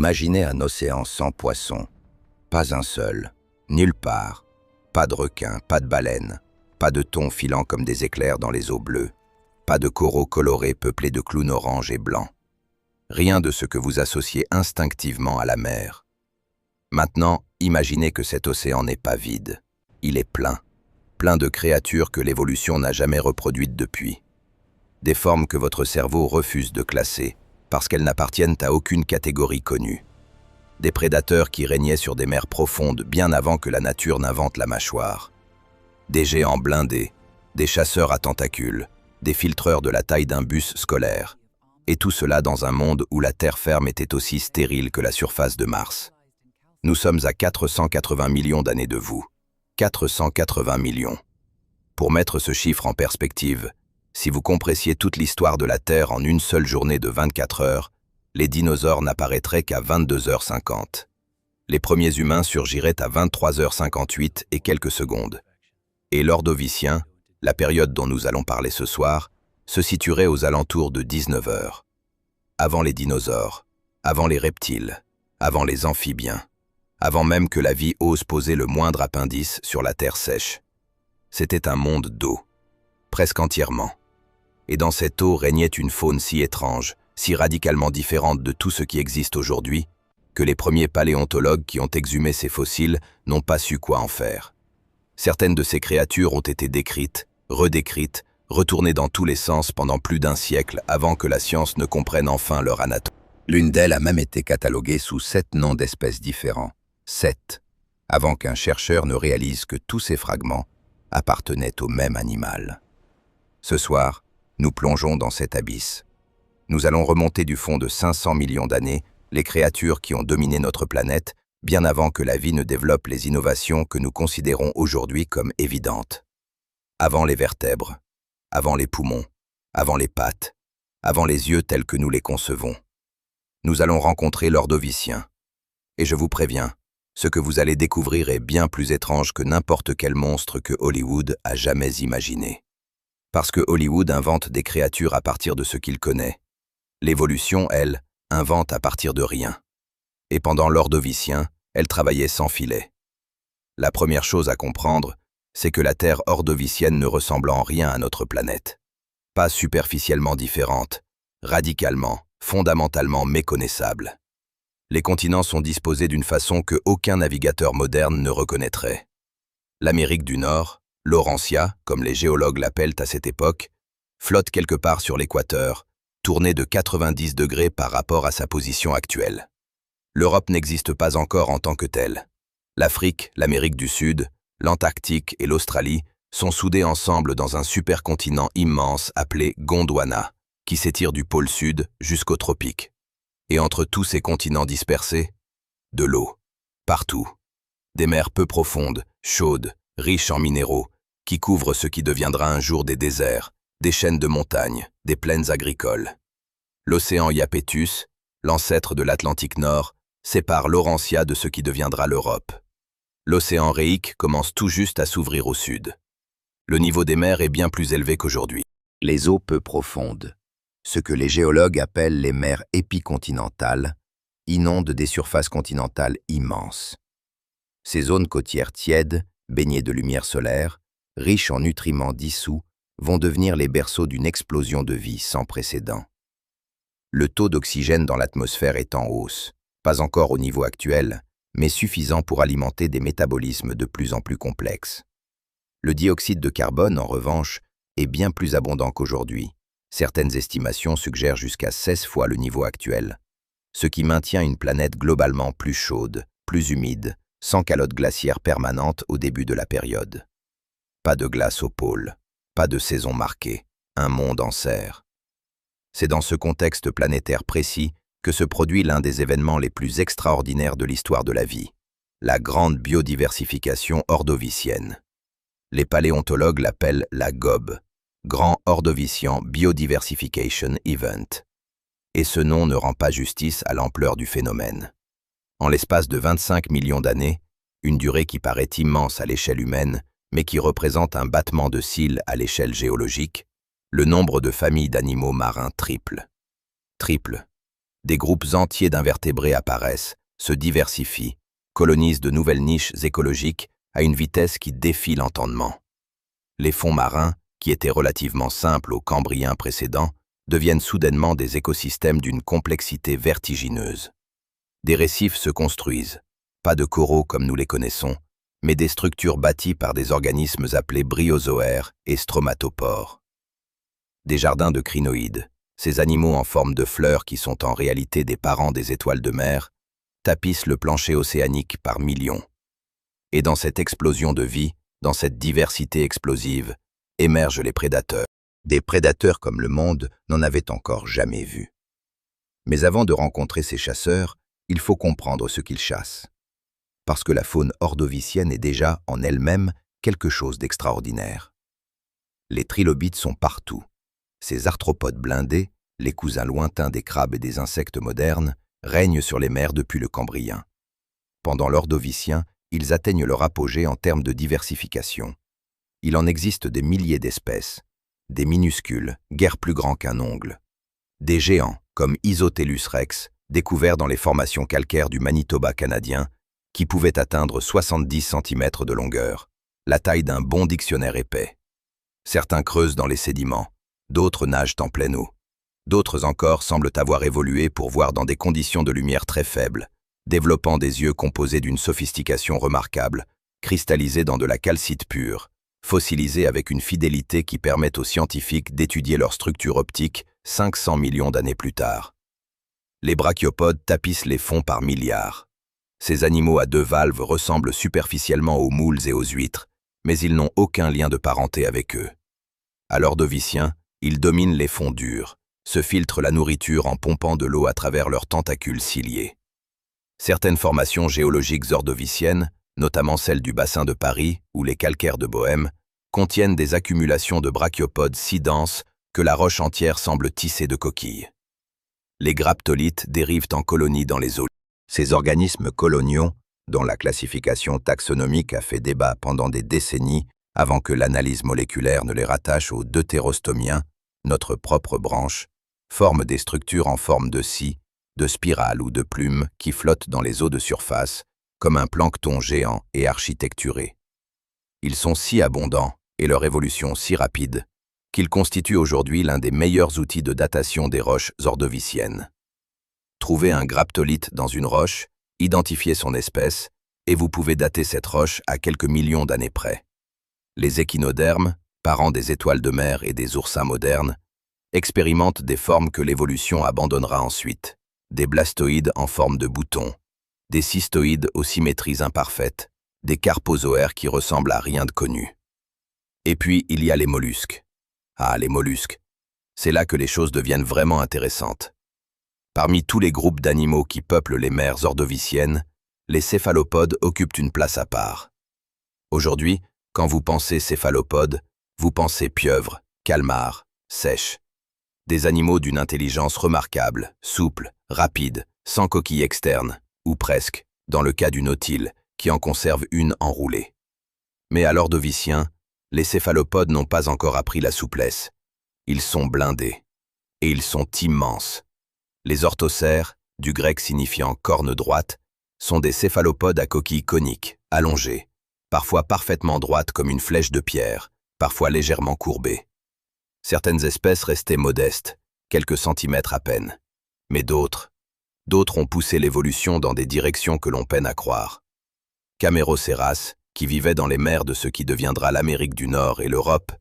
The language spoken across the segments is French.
Imaginez un océan sans poissons. Pas un seul. Nulle part. Pas de requins, pas de baleines. Pas de thons filant comme des éclairs dans les eaux bleues. Pas de coraux colorés peuplés de clowns orange et blancs. Rien de ce que vous associez instinctivement à la mer. Maintenant, imaginez que cet océan n'est pas vide. Il est plein. Plein de créatures que l'évolution n'a jamais reproduites depuis. Des formes que votre cerveau refuse de classer, parce qu'elles n'appartiennent à aucune catégorie connue. Des prédateurs qui régnaient sur des mers profondes bien avant que la nature n'invente la mâchoire. Des géants blindés, des chasseurs à tentacules, des filtreurs de la taille d'un bus scolaire. Et tout cela dans un monde où la terre ferme était aussi stérile que la surface de Mars. Nous sommes à 480 millions d'années de vous. 480 millions. Pour mettre ce chiffre en perspective, si vous compressiez toute l'histoire de la Terre en une seule journée de 24 heures, les dinosaures n'apparaîtraient qu'à 22h50. Les premiers humains surgiraient à 23h58 et quelques secondes. Et l'Ordovicien, la période dont nous allons parler ce soir, se situerait aux alentours de 19h. Avant les dinosaures, avant les reptiles, avant les amphibiens, avant même que la vie ose poser le moindre appendice sur la terre sèche. C'était un monde d'eau, presque entièrement. Et dans cette eau régnait une faune si étrange, si radicalement différente de tout ce qui existe aujourd'hui, que les premiers paléontologues qui ont exhumé ces fossiles n'ont pas su quoi en faire. Certaines de ces créatures ont été décrites, redécrites, retournées dans tous les sens pendant plus d'un siècle avant que la science ne comprenne enfin leur anatomie. L'une d'elles a même été cataloguée sous 7 noms d'espèces différents. 7, avant qu'un chercheur ne réalise que tous ces fragments appartenaient au même animal. Ce soir, nous plongeons dans cet abysse. Nous allons remonter du fond de 500 millions d'années les créatures qui ont dominé notre planète bien avant que la vie ne développe les innovations que nous considérons aujourd'hui comme évidentes. Avant les vertèbres, avant les poumons, avant les pattes, avant les yeux tels que nous les concevons. Nous allons rencontrer l'Ordovicien. Et je vous préviens, ce que vous allez découvrir est bien plus étrange que n'importe quel monstre que Hollywood a jamais imaginé. Parce que Hollywood invente des créatures à partir de ce qu'il connaît. L'évolution, elle, invente à partir de rien. Et pendant l'Ordovicien, elle travaillait sans filet. La première chose à comprendre, c'est que la Terre ordovicienne ne ressemble en rien à notre planète. Pas superficiellement différente, radicalement, fondamentalement méconnaissable. Les continents sont disposés d'une façon que aucun navigateur moderne ne reconnaîtrait. L'Amérique du Nord, Laurentia, comme les géologues l'appellent à cette époque, flotte quelque part sur l'équateur, tournée de 90 degrés par rapport à sa position actuelle. L'Europe n'existe pas encore en tant que telle. L'Afrique, l'Amérique du Sud, l'Antarctique et l'Australie sont soudés ensemble dans un supercontinent immense appelé Gondwana, qui s'étire du pôle sud jusqu'aux tropiques. Et entre tous ces continents dispersés, de l'eau, partout. Des mers peu profondes, chaudes, riches en minéraux, qui couvrent ce qui deviendra un jour des déserts, des chaînes de montagnes, des plaines agricoles. L'océan Iapetus, l'ancêtre de l'Atlantique Nord, sépare Laurentia de ce qui deviendra l'Europe. L'océan Réique commence tout juste à s'ouvrir au sud. Le niveau des mers est bien plus élevé qu'aujourd'hui. Les eaux peu profondes, ce que les géologues appellent les mers épicontinentales, inondent des surfaces continentales immenses. Ces zones côtières tièdes, baignées de lumière solaire, riches en nutriments dissous, vont devenir les berceaux d'une explosion de vie sans précédent. Le taux d'oxygène dans l'atmosphère est en hausse, pas encore au niveau actuel, mais suffisant pour alimenter des métabolismes de plus en plus complexes. Le dioxyde de carbone, en revanche, est bien plus abondant qu'aujourd'hui. Certaines estimations suggèrent jusqu'à 16 fois le niveau actuel, ce qui maintient une planète globalement plus chaude, plus humide, sans calotte glaciaire permanente au début de la période. Pas de glace au pôle, pas de saison marquée, un monde en serre. C'est dans ce contexte planétaire précis que se produit l'un des événements les plus extraordinaires de l'histoire de la vie, la grande biodiversification ordovicienne. Les paléontologues l'appellent la GOB, Grand Ordovician Biodiversification Event. Et ce nom ne rend pas justice à l'ampleur du phénomène. En l'espace de 25 millions d'années, une durée qui paraît immense à l'échelle humaine, mais qui représente un battement de cils à l'échelle géologique, le nombre de familles d'animaux marins triple. Triple. Des groupes entiers d'invertébrés apparaissent, se diversifient, colonisent de nouvelles niches écologiques à une vitesse qui défie l'entendement. Les fonds marins, qui étaient relativement simples au Cambrien précédent, deviennent soudainement des écosystèmes d'une complexité vertigineuse. Des récifs se construisent, pas de coraux comme nous les connaissons, mais des structures bâties par des organismes appelés bryozoaires et stromatopores. Des jardins de crinoïdes, ces animaux en forme de fleurs qui sont en réalité des parents des étoiles de mer, tapissent le plancher océanique par millions. Et dans cette explosion de vie, dans cette diversité explosive, émergent les prédateurs. Des prédateurs comme le monde n'en avait encore jamais vu. Mais avant de rencontrer ces chasseurs, il faut comprendre ce qu'ils chassent. Parce que la faune ordovicienne est déjà, en elle-même, quelque chose d'extraordinaire. Les trilobites sont partout. Ces arthropodes blindés, les cousins lointains des crabes et des insectes modernes, règnent sur les mers depuis le Cambrien. Pendant l'Ordovicien, ils atteignent leur apogée en termes de diversification. Il en existe des milliers d'espèces, des minuscules, guère plus grands qu'un ongle, des géants comme Isotellus rex, découverts dans les formations calcaires du Manitoba canadien, qui pouvaient atteindre 70 cm de longueur, la taille d'un bon dictionnaire épais. Certains creusent dans les sédiments, d'autres nagent en pleine eau. D'autres encore semblent avoir évolué pour voir dans des conditions de lumière très faibles, développant des yeux composés d'une sophistication remarquable, cristallisés dans de la calcite pure, fossilisés avec une fidélité qui permet aux scientifiques d'étudier leur structure optique 500 millions d'années plus tard. Les brachiopodes tapissent les fonds par milliards. Ces animaux à deux valves ressemblent superficiellement aux moules et aux huîtres, mais ils n'ont aucun lien de parenté avec eux. À l'Ordovicien, ils dominent les fonds durs, se filtrent la nourriture en pompant de l'eau à travers leurs tentacules ciliés. Certaines formations géologiques ordoviciennes, notamment celles du bassin de Paris ou les calcaires de Bohême, contiennent des accumulations de brachiopodes si denses que la roche entière semble tissée de coquilles. Les graptolites dérivent en colonies dans les eaux. Ces organismes coloniaux, dont la classification taxonomique a fait débat pendant des décennies avant que l'analyse moléculaire ne les rattache aux deutérostomiens, notre propre branche, forment des structures en forme de scie, de spirale ou de plume qui flottent dans les eaux de surface, comme un plancton géant et architecturé. Ils sont si abondants et leur évolution si rapide qu'ils constituent aujourd'hui l'un des meilleurs outils de datation des roches ordoviciennes. Trouvez un graptolite dans une roche, identifiez son espèce, et vous pouvez dater cette roche à quelques millions d'années près. Les échinodermes, parents des étoiles de mer et des oursins modernes, expérimentent des formes que l'évolution abandonnera ensuite, des blastoïdes en forme de boutons, des cystoïdes aux symétries imparfaites, des carpozoaires qui ressemblent à rien de connu. Et puis, il y a les mollusques. Ah, les mollusques. C'est là que les choses deviennent vraiment intéressantes. Parmi tous les groupes d'animaux qui peuplent les mers ordoviciennes, les céphalopodes occupent une place à part. Aujourd'hui, quand vous pensez céphalopodes, vous pensez pieuvres, calmars, sèches. Des animaux d'une intelligence remarquable, souples, rapides, sans coquille externe, ou presque, dans le cas du nautile, qui en conserve une enroulée. Mais à l'ordovicien, les céphalopodes n'ont pas encore appris la souplesse. Ils sont blindés. Et ils sont immenses. Les orthocères, du grec signifiant corne droite, sont des céphalopodes à coquille conique, allongée, parfois parfaitement droite comme une flèche de pierre, parfois légèrement courbée. Certaines espèces restaient modestes, quelques centimètres à peine. Mais d'autres ont poussé l'évolution dans des directions que l'on peine à croire. Camérocéras, qui vivait dans les mers de ce qui deviendra l'Amérique du Nord et l'Europe,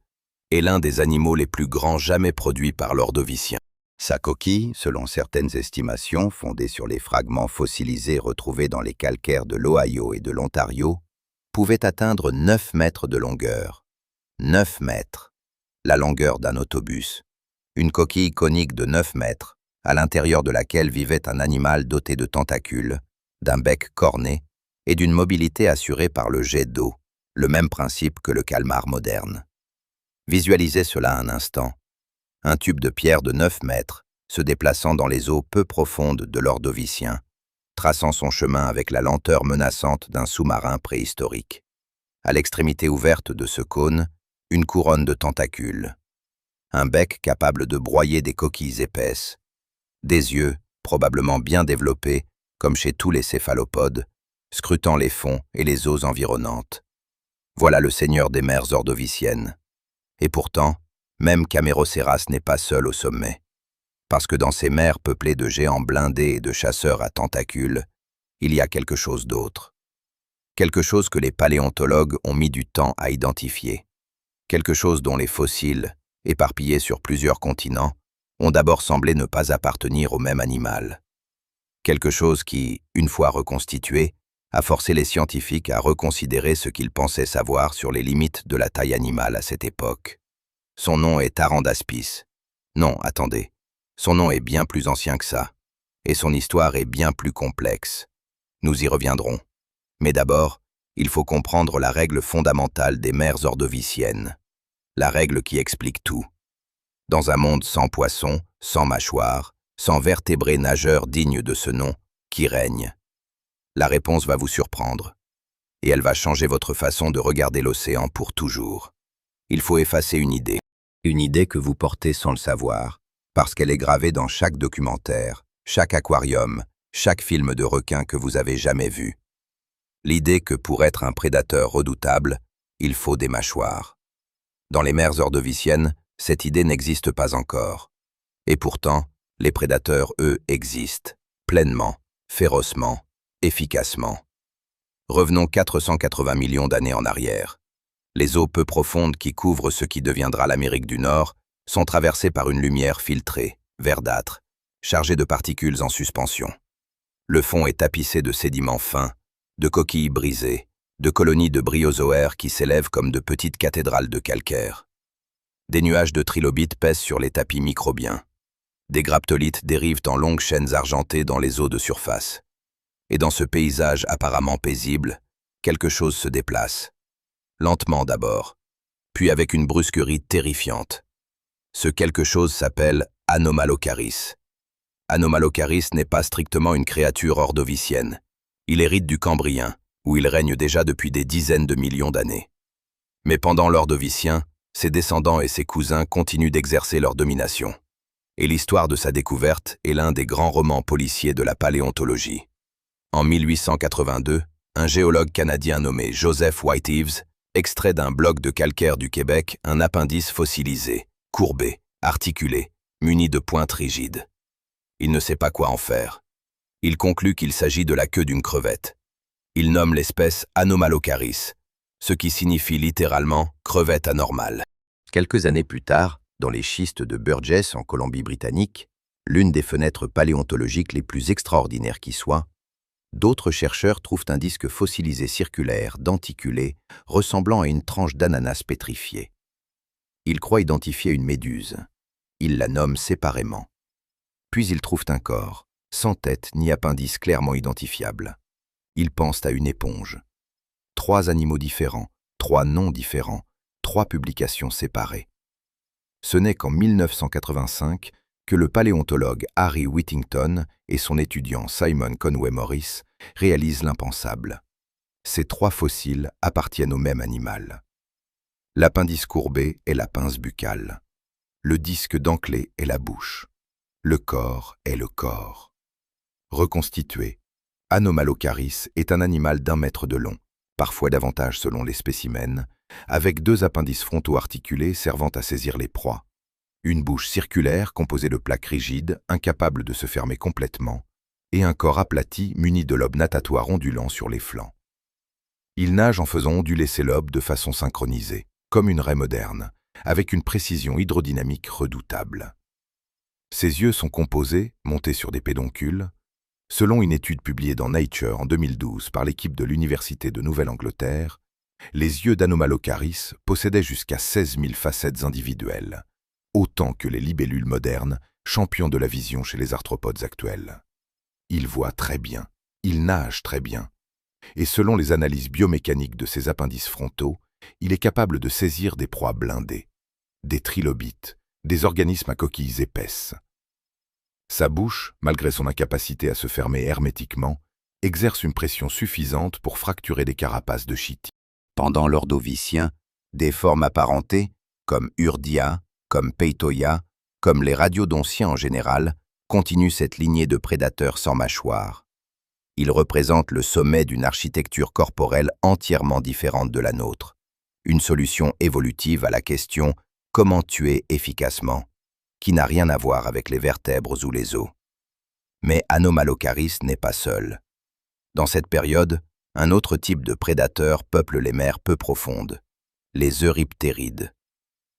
est l'un des animaux les plus grands jamais produits par l'Ordovicien. Sa coquille, selon certaines estimations fondées sur les fragments fossilisés retrouvés dans les calcaires de l'Ohio et de l'Ontario, pouvait atteindre 9 mètres de longueur. 9 mètres, la longueur d'un autobus. Une coquille conique de 9 mètres, à l'intérieur de laquelle vivait un animal doté de tentacules, d'un bec corné et d'une mobilité assurée par le jet d'eau, le même principe que le calmar moderne. Visualisez cela un instant. Un tube de pierre de 9 mètres, se déplaçant dans les eaux peu profondes de l'Ordovicien, traçant son chemin avec la lenteur menaçante d'un sous-marin préhistorique. À l'extrémité ouverte de ce cône, une couronne de tentacules. Un bec capable de broyer des coquilles épaisses. Des yeux probablement bien développés, comme chez tous les céphalopodes, scrutant les fonds et les eaux environnantes. Voilà le seigneur des mers ordoviciennes. Et pourtant, même Camérocéras n'est pas seul au sommet. Parce que dans ces mers peuplées de géants blindés et de chasseurs à tentacules, il y a quelque chose d'autre. Quelque chose que les paléontologues ont mis du temps à identifier. Quelque chose dont les fossiles, éparpillés sur plusieurs continents, ont d'abord semblé ne pas appartenir au même animal. Quelque chose qui, une fois reconstitué, a forcé les scientifiques à reconsidérer ce qu'ils pensaient savoir sur les limites de la taille animale à cette époque. Son nom est Tarandaspis. Non, attendez. Son nom est bien plus ancien que ça. Et son histoire est bien plus complexe. Nous y reviendrons. Mais d'abord, il faut comprendre la règle fondamentale des mers ordoviciennes. La règle qui explique tout. Dans un monde sans poissons, sans mâchoires, sans vertébrés nageurs dignes de ce nom, qui règne? La réponse va vous surprendre. Et elle va changer votre façon de regarder l'océan pour toujours. Il faut effacer une idée que vous portez sans le savoir, parce qu'elle est gravée dans chaque documentaire, chaque aquarium, chaque film de requin que vous avez jamais vu. L'idée que pour être un prédateur redoutable, il faut des mâchoires. Dans les mers ordoviciennes, cette idée n'existe pas encore. Et pourtant, les prédateurs, eux, existent, pleinement, férocement, efficacement. Revenons 480 millions d'années en arrière. Les eaux peu profondes qui couvrent ce qui deviendra l'Amérique du Nord sont traversées par une lumière filtrée, verdâtre, chargée de particules en suspension. Le fond est tapissé de sédiments fins, de coquilles brisées, de colonies de bryozoaires qui s'élèvent comme de petites cathédrales de calcaire. Des nuages de trilobites pèsent sur les tapis microbiens. Des graptolites dérivent en longues chaînes argentées dans les eaux de surface. Et dans ce paysage apparemment paisible, quelque chose se déplace. Lentement d'abord, puis avec une brusquerie terrifiante. Ce quelque chose s'appelle Anomalocaris. Anomalocaris n'est pas strictement une créature ordovicienne. Il hérite du Cambrien, où il règne déjà depuis des dizaines de millions d'années. Mais pendant l'Ordovicien, ses descendants et ses cousins continuent d'exercer leur domination. Et l'histoire de sa découverte est l'un des grands romans policiers de la paléontologie. En 1882, un géologue canadien nommé Joseph White-Eaves extrait d'un bloc de calcaire du Québec un appendice fossilisé, courbé, articulé, muni de pointes rigides. Il ne sait pas quoi en faire. Il conclut qu'il s'agit de la queue d'une crevette. Il nomme l'espèce Anomalocaris, ce qui signifie littéralement « crevette anormale ». Quelques années plus tard, dans les schistes de Burgess en Colombie-Britannique, l'une des fenêtres paléontologiques les plus extraordinaires qui soient, d'autres chercheurs trouvent un disque fossilisé circulaire, denticulé, ressemblant à une tranche d'ananas pétrifiée. Ils croient identifier une méduse. Ils la nomment séparément. Puis ils trouvent un corps, sans tête ni appendice clairement identifiable. Ils pensent à une éponge. 3 animaux différents, 3 noms différents, 3 publications séparées. Ce n'est qu'en 1985 que le paléontologue Harry Whittington et son étudiant Simon Conway Morris réalisent l'impensable. Ces 3 fossiles appartiennent au même animal. L'appendice courbé est la pince buccale. Le disque dentelé est la bouche. Le corps est le corps. Reconstitué, Anomalocaris est un animal d'1 mètre de long, parfois davantage selon les spécimens, avec 2 appendices frontaux articulés servant à saisir les proies. Une bouche circulaire composée de plaques rigides, incapables de se fermer complètement, et un corps aplati muni de lobes natatoires ondulants sur les flancs. Il nage en faisant onduler ses lobes de façon synchronisée, comme une raie moderne, avec une précision hydrodynamique redoutable. Ses yeux sont composés, montés sur des pédoncules. Selon une étude publiée dans Nature en 2012 par l'équipe de l'Université de Nouvelle-Angleterre, les yeux d'Anomalocaris possédaient jusqu'à 16 000 facettes individuelles, autant que les libellules modernes, champions de la vision chez les arthropodes actuels. Il voit très bien, il nage très bien, et selon les analyses biomécaniques de ses appendices frontaux, il est capable de saisir des proies blindées, des trilobites, des organismes à coquilles épaisses. Sa bouche, malgré son incapacité à se fermer hermétiquement, exerce une pression suffisante pour fracturer des carapaces de chytite. Pendant l'Ordovicien, des formes apparentées, comme Urdia, comme Peitoia, comme les radiodontiens en général, continue cette lignée de prédateurs sans mâchoire. Ils représentent le sommet d'une architecture corporelle entièrement différente de la nôtre, une solution évolutive à la question « Comment tuer efficacement ?», qui n'a rien à voir avec les vertèbres ou les os. Mais Anomalocaris n'est pas seul. Dans cette période, un autre type de prédateur peuple les mers peu profondes, les euryptérides.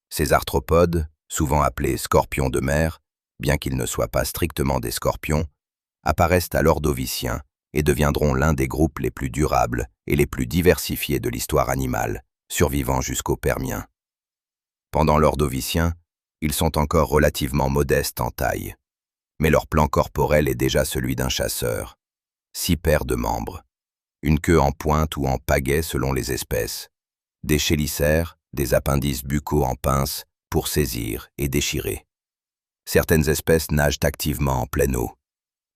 Ces arthropodes, souvent appelés scorpions de mer, bien qu'ils ne soient pas strictement des scorpions, apparaissent à l'Ordovicien et deviendront l'un des groupes les plus durables et les plus diversifiés de l'histoire animale, survivant jusqu'au Permien. Pendant l'Ordovicien, ils sont encore relativement modestes en taille, mais leur plan corporel est déjà celui d'un chasseur. 6 paires de membres, une queue en pointe ou en pagaie selon les espèces, des chélicères, des appendices buccaux en pince pour saisir et déchirer. Certaines espèces nagent activement en pleine eau,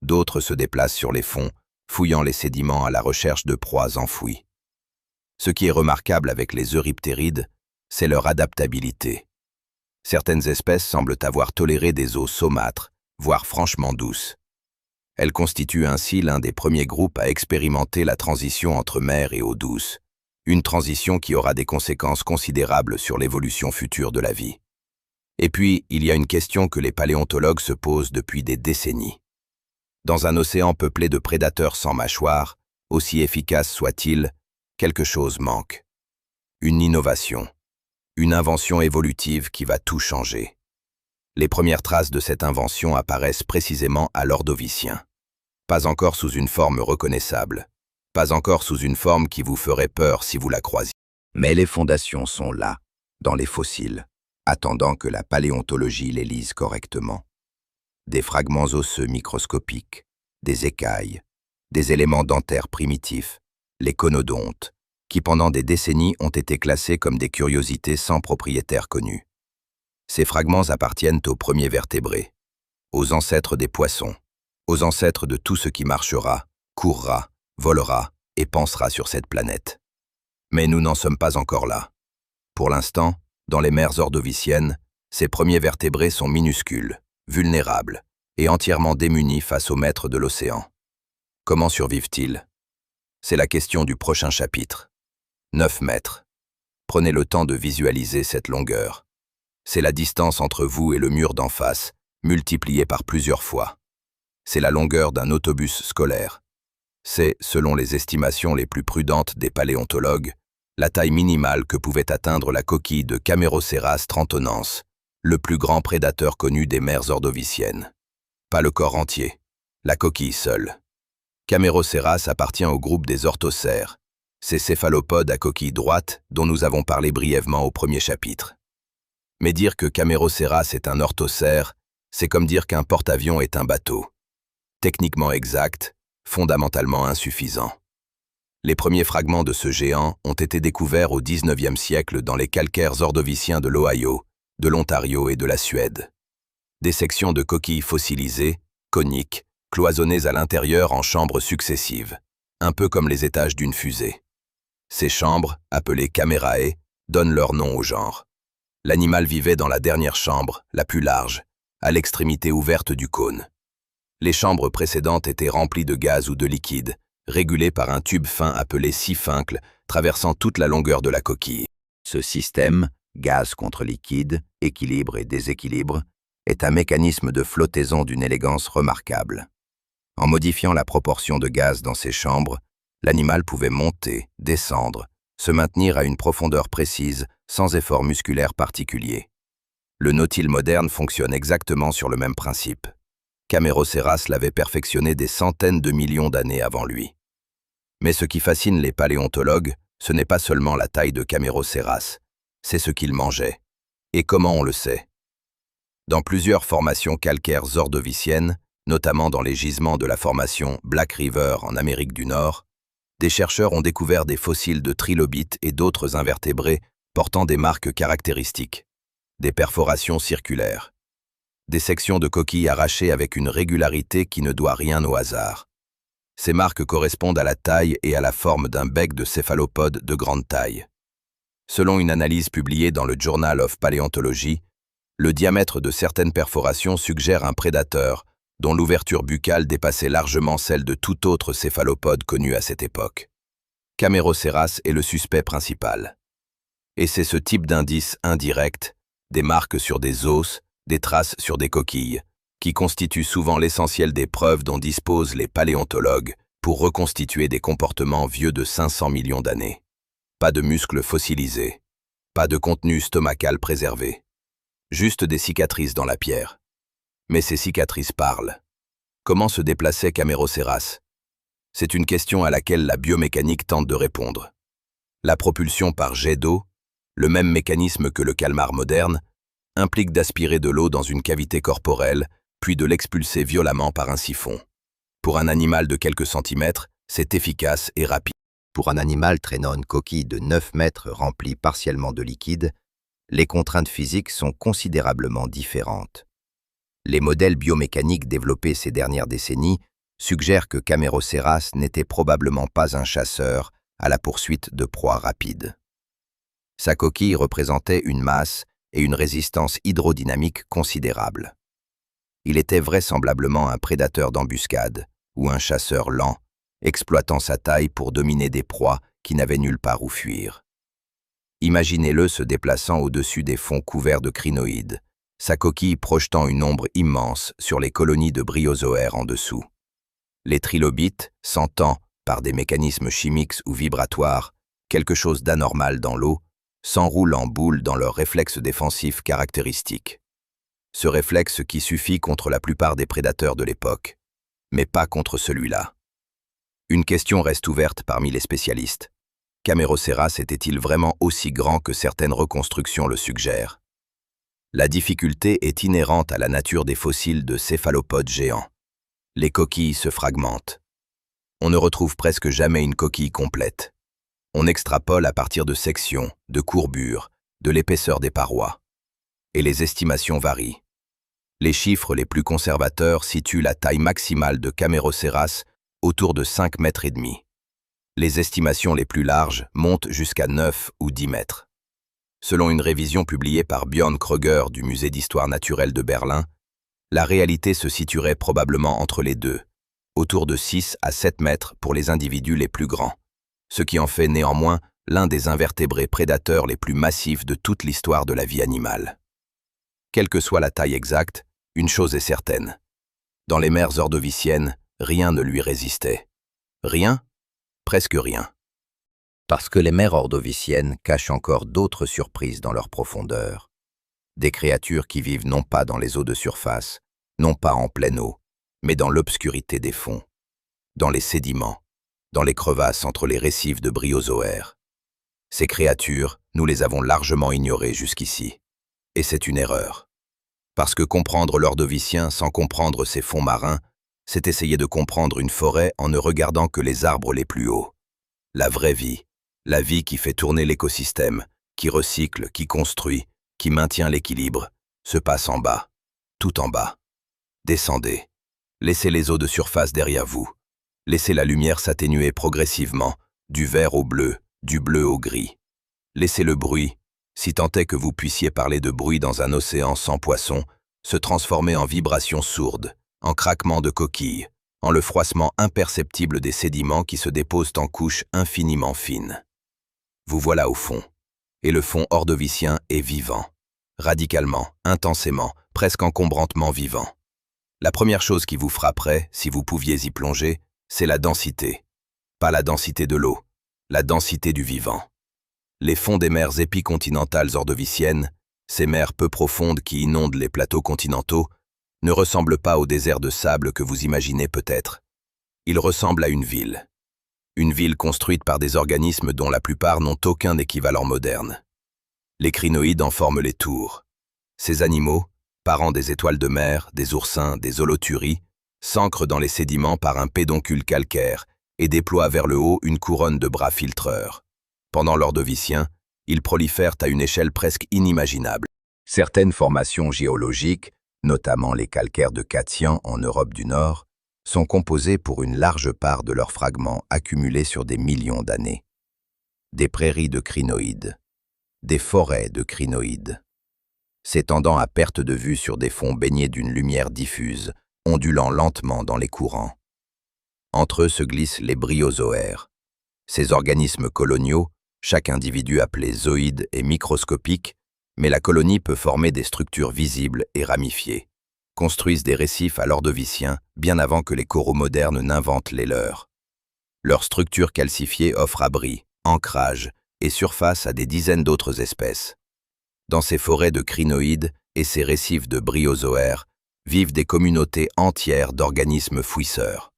d'autres se déplacent sur les fonds, fouillant les sédiments à la recherche de proies enfouies. Ce qui est remarquable avec les euryptérides, c'est leur adaptabilité. Certaines espèces semblent avoir toléré des eaux saumâtres, voire franchement douces. Elles constituent ainsi l'un des premiers groupes à expérimenter la transition entre mer et eau douce, une transition qui aura des conséquences considérables sur l'évolution future de la vie. Et puis, il y a une question que les paléontologues se posent depuis des décennies. Dans un océan peuplé de prédateurs sans mâchoire, aussi efficace soit-il, quelque chose manque. Une innovation, une invention évolutive qui va tout changer. Les premières traces de cette invention apparaissent précisément à l'Ordovicien. Pas encore sous une forme reconnaissable, pas encore sous une forme qui vous ferait peur si vous la croisiez. Mais les fondations sont là, dans les fossiles, attendant que la paléontologie les lise correctement. Des fragments osseux microscopiques, des écailles, des éléments dentaires primitifs, les conodontes, qui pendant des décennies ont été classés comme des curiosités sans propriétaire connu. Ces fragments appartiennent aux premiers vertébrés, aux ancêtres des poissons, aux ancêtres de tout ce qui marchera, courra, volera et pensera sur cette planète. Mais nous n'en sommes pas encore là. Pour l'instant, dans les mers ordoviciennes, ces premiers vertébrés sont minuscules, vulnérables et entièrement démunis face aux maîtres de l'océan. Comment survivent-ils? C'est la question du prochain chapitre. 9 mètres. Prenez le temps de visualiser cette longueur. C'est la distance entre vous et le mur d'en face, multipliée par plusieurs fois. C'est la longueur d'un autobus scolaire. C'est, selon les estimations les plus prudentes des paléontologues, la taille minimale que pouvait atteindre la coquille de Camérocéras trentonense, le plus grand prédateur connu des mers ordoviciennes. Pas le corps entier, la coquille seule. Camérocéras appartient au groupe des orthocères, ces céphalopodes à coquille droite dont nous avons parlé brièvement au premier chapitre. Mais dire que Camérocéras est un orthocère, c'est comme dire qu'un porte-avions est un bateau. Techniquement exact, fondamentalement insuffisant. Les premiers fragments de ce géant ont été découverts au XIXe siècle dans les calcaires ordoviciens de l'Ohio, de l'Ontario et de la Suède. Des sections de coquilles fossilisées, coniques, cloisonnées à l'intérieur en chambres successives, un peu comme les étages d'une fusée. Ces chambres, appelées camérae, donnent leur nom au genre. L'animal vivait dans la dernière chambre, la plus large, à l'extrémité ouverte du cône. Les chambres précédentes étaient remplies de gaz ou de liquide, régulé par un tube fin appelé siphuncle, traversant toute la longueur de la coquille. Ce système, gaz contre liquide, équilibre et déséquilibre, est un mécanisme de flottaison d'une élégance remarquable. En modifiant la proportion de gaz dans ces chambres, l'animal pouvait monter, descendre, se maintenir à une profondeur précise, sans effort musculaire particulier. Le nautile moderne fonctionne exactement sur le même principe. Camérocéras l'avait perfectionné des centaines de millions d'années avant lui. Mais ce qui fascine les paléontologues, ce n'est pas seulement la taille de Camérocéras, c'est ce qu'il mangeait. Et comment on le sait? Dans plusieurs formations calcaires ordoviciennes, notamment dans les gisements de la formation Black River en Amérique du Nord, des chercheurs ont découvert des fossiles de trilobites et d'autres invertébrés portant des marques caractéristiques, des perforations circulaires, des sections de coquilles arrachées avec une régularité qui ne doit rien au hasard. Ces marques correspondent à la taille et à la forme d'un bec de céphalopode de grande taille. Selon une analyse publiée dans le Journal of Paleontology, le diamètre de certaines perforations suggère un prédateur dont l'ouverture buccale dépassait largement celle de tout autre céphalopode connu à cette époque. Camérocéras est le suspect principal. Et c'est ce type d'indices indirects, des marques sur des os, des traces sur des coquilles, qui constituent souvent l'essentiel des preuves dont disposent les paléontologues pour reconstituer des comportements vieux de 500 millions d'années. Pas de muscles fossilisés, pas de contenu stomacal préservé, juste des cicatrices dans la pierre. Mais ces cicatrices parlent. Comment se déplaçait Camérocéras? C'est une question à laquelle la biomécanique tente de répondre. La propulsion par jet d'eau, le même mécanisme que le calmar moderne, implique d'aspirer de l'eau dans une cavité corporelle, puis de l'expulser violemment par un siphon. Pour un animal de quelques centimètres, c'est efficace et rapide. Pour un animal traînant une coquille de 9 mètres remplie partiellement de liquide, les contraintes physiques sont considérablement différentes. Les modèles biomécaniques développés ces dernières décennies suggèrent que Camérocéras n'était probablement pas un chasseur à la poursuite de proies rapides. Sa coquille représentait une masse et une résistance hydrodynamique considérables. Il était vraisemblablement un prédateur d'embuscade ou un chasseur lent, exploitant sa taille pour dominer des proies qui n'avaient nulle part où fuir. Imaginez-le se déplaçant au-dessus des fonds couverts de crinoïdes, sa coquille projetant une ombre immense sur les colonies de bryozoaires en dessous. Les trilobites, sentant, par des mécanismes chimiques ou vibratoires, quelque chose d'anormal dans l'eau, s'enroulent en boule dans leur réflexe défensif caractéristique. Ce réflexe qui suffit contre la plupart des prédateurs de l'époque, mais pas contre celui-là. Une question reste ouverte parmi les spécialistes. Camérocéras était-il vraiment aussi grand que certaines reconstructions le suggèrent? La difficulté est inhérente à la nature des fossiles de céphalopodes géants. Les coquilles se fragmentent. On ne retrouve presque jamais une coquille complète. On extrapole à partir de sections, de courbures, de l'épaisseur des parois. Et les estimations varient. Les chiffres les plus conservateurs situent la taille maximale de Camérocéras autour de 5,5 mètres. Les estimations les plus larges montent jusqu'à 9 ou 10 mètres. Selon une révision publiée par Björn Kröger du Musée d'histoire naturelle de Berlin, la réalité se situerait probablement entre les deux, autour de 6 à 7 mètres pour les individus les plus grands, ce qui en fait néanmoins l'un des invertébrés prédateurs les plus massifs de toute l'histoire de la vie animale. Quelle que soit la taille exacte, une chose est certaine. Dans les mers ordoviciennes, rien ne lui résistait. Rien? Presque rien. Parce que les mers ordoviciennes cachent encore d'autres surprises dans leur profondeur. Des créatures qui vivent non pas dans les eaux de surface, non pas en pleine eau, mais dans l'obscurité des fonds, dans les sédiments, dans les crevasses entre les récifs de bryozoaires. Ces créatures, nous les avons largement ignorées jusqu'ici. Et c'est une erreur. Parce que comprendre l'ordovicien sans comprendre ses fonds marins, c'est essayer de comprendre une forêt en ne regardant que les arbres les plus hauts. La vraie vie, la vie qui fait tourner l'écosystème, qui recycle, qui construit, qui maintient l'équilibre, se passe en bas, tout en bas. Descendez. Laissez les eaux de surface derrière vous. Laissez la lumière s'atténuer progressivement, du vert au bleu, du bleu au gris. Laissez le bruit, si tant est que vous puissiez parler de bruit dans un océan sans poissons, se transformer en vibrations sourdes, en craquements de coquilles, en le froissement imperceptible des sédiments qui se déposent en couches infiniment fines. Vous voilà au fond, et le fond ordovicien est vivant, radicalement, intensément, presque encombrantement vivant. La première chose qui vous frapperait, si vous pouviez y plonger, c'est la densité. Pas la densité de l'eau, la densité du vivant. Les fonds des mers épicontinentales ordoviciennes, ces mers peu profondes qui inondent les plateaux continentaux, ne ressemblent pas au désert de sable que vous imaginez peut-être. Ils ressemblent à une ville. Une ville construite par des organismes dont la plupart n'ont aucun équivalent moderne. Les crinoïdes en forment les tours. Ces animaux, parents des étoiles de mer, des oursins, des holothuries, s'ancrent dans les sédiments par un pédoncule calcaire et déploient vers le haut une couronne de bras filtreurs. Pendant l'ordovicien, ils prolifèrent à une échelle presque inimaginable. Certaines formations géologiques, notamment les calcaires de Katian en Europe du Nord, sont composées pour une large part de leurs fragments accumulés sur des millions d'années. Des prairies de crinoïdes, des forêts de crinoïdes, s'étendant à perte de vue sur des fonds baignés d'une lumière diffuse, ondulant lentement dans les courants. Entre eux se glissent les bryozoaires. Ces organismes coloniaux, chaque individu appelé zooïde est microscopique, mais la colonie peut former des structures visibles et ramifiées, construisent des récifs à l'ordovicien bien avant que les coraux modernes n'inventent les leurs. Leur structure calcifiée offre abri, ancrage et surface à des dizaines d'autres espèces. Dans ces forêts de crinoïdes et ces récifs de bryozoaires vivent des communautés entières d'organismes fouisseurs.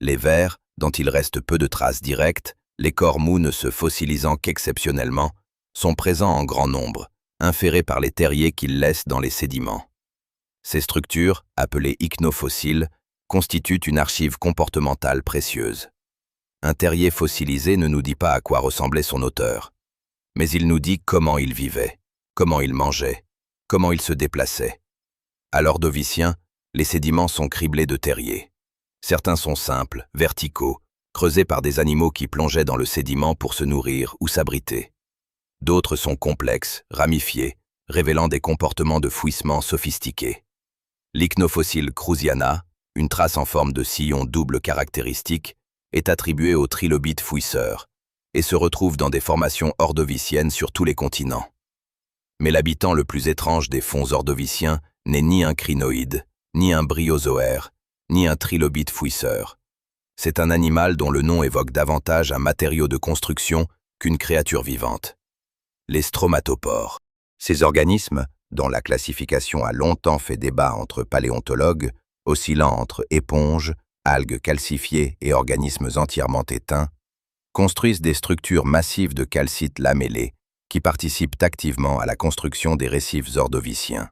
Les vers, dont il reste peu de traces directes, les corps mous ne se fossilisant qu'exceptionnellement, sont présents en grand nombre, inférés par les terriers qu'ils laissent dans les sédiments. Ces structures, appelées ichnofossiles, constituent une archive comportementale précieuse. Un terrier fossilisé ne nous dit pas à quoi ressemblait son auteur, mais il nous dit comment il vivait, comment il mangeait, comment il se déplaçait. À l'ordovicien, les sédiments sont criblés de terriers. Certains sont simples, verticaux, creusés par des animaux qui plongeaient dans le sédiment pour se nourrir ou s'abriter. D'autres sont complexes, ramifiés, révélant des comportements de fouissement sophistiqués. L'ichnofossile Cruziana, une trace en forme de sillon double caractéristique, est attribuée aux trilobites fouisseurs et se retrouve dans des formations ordoviciennes sur tous les continents. Mais l'habitant le plus étrange des fonds ordoviciens n'est ni un crinoïde, ni un bryozoaire, ni un trilobite fouisseur. C'est un animal dont le nom évoque davantage un matériau de construction qu'une créature vivante. Les stromatopores. Ces organismes, dont la classification a longtemps fait débat entre paléontologues, oscillant entre éponges, algues calcifiées et organismes entièrement éteints, construisent des structures massives de calcite lamellées qui participent activement à la construction des récifs ordoviciens.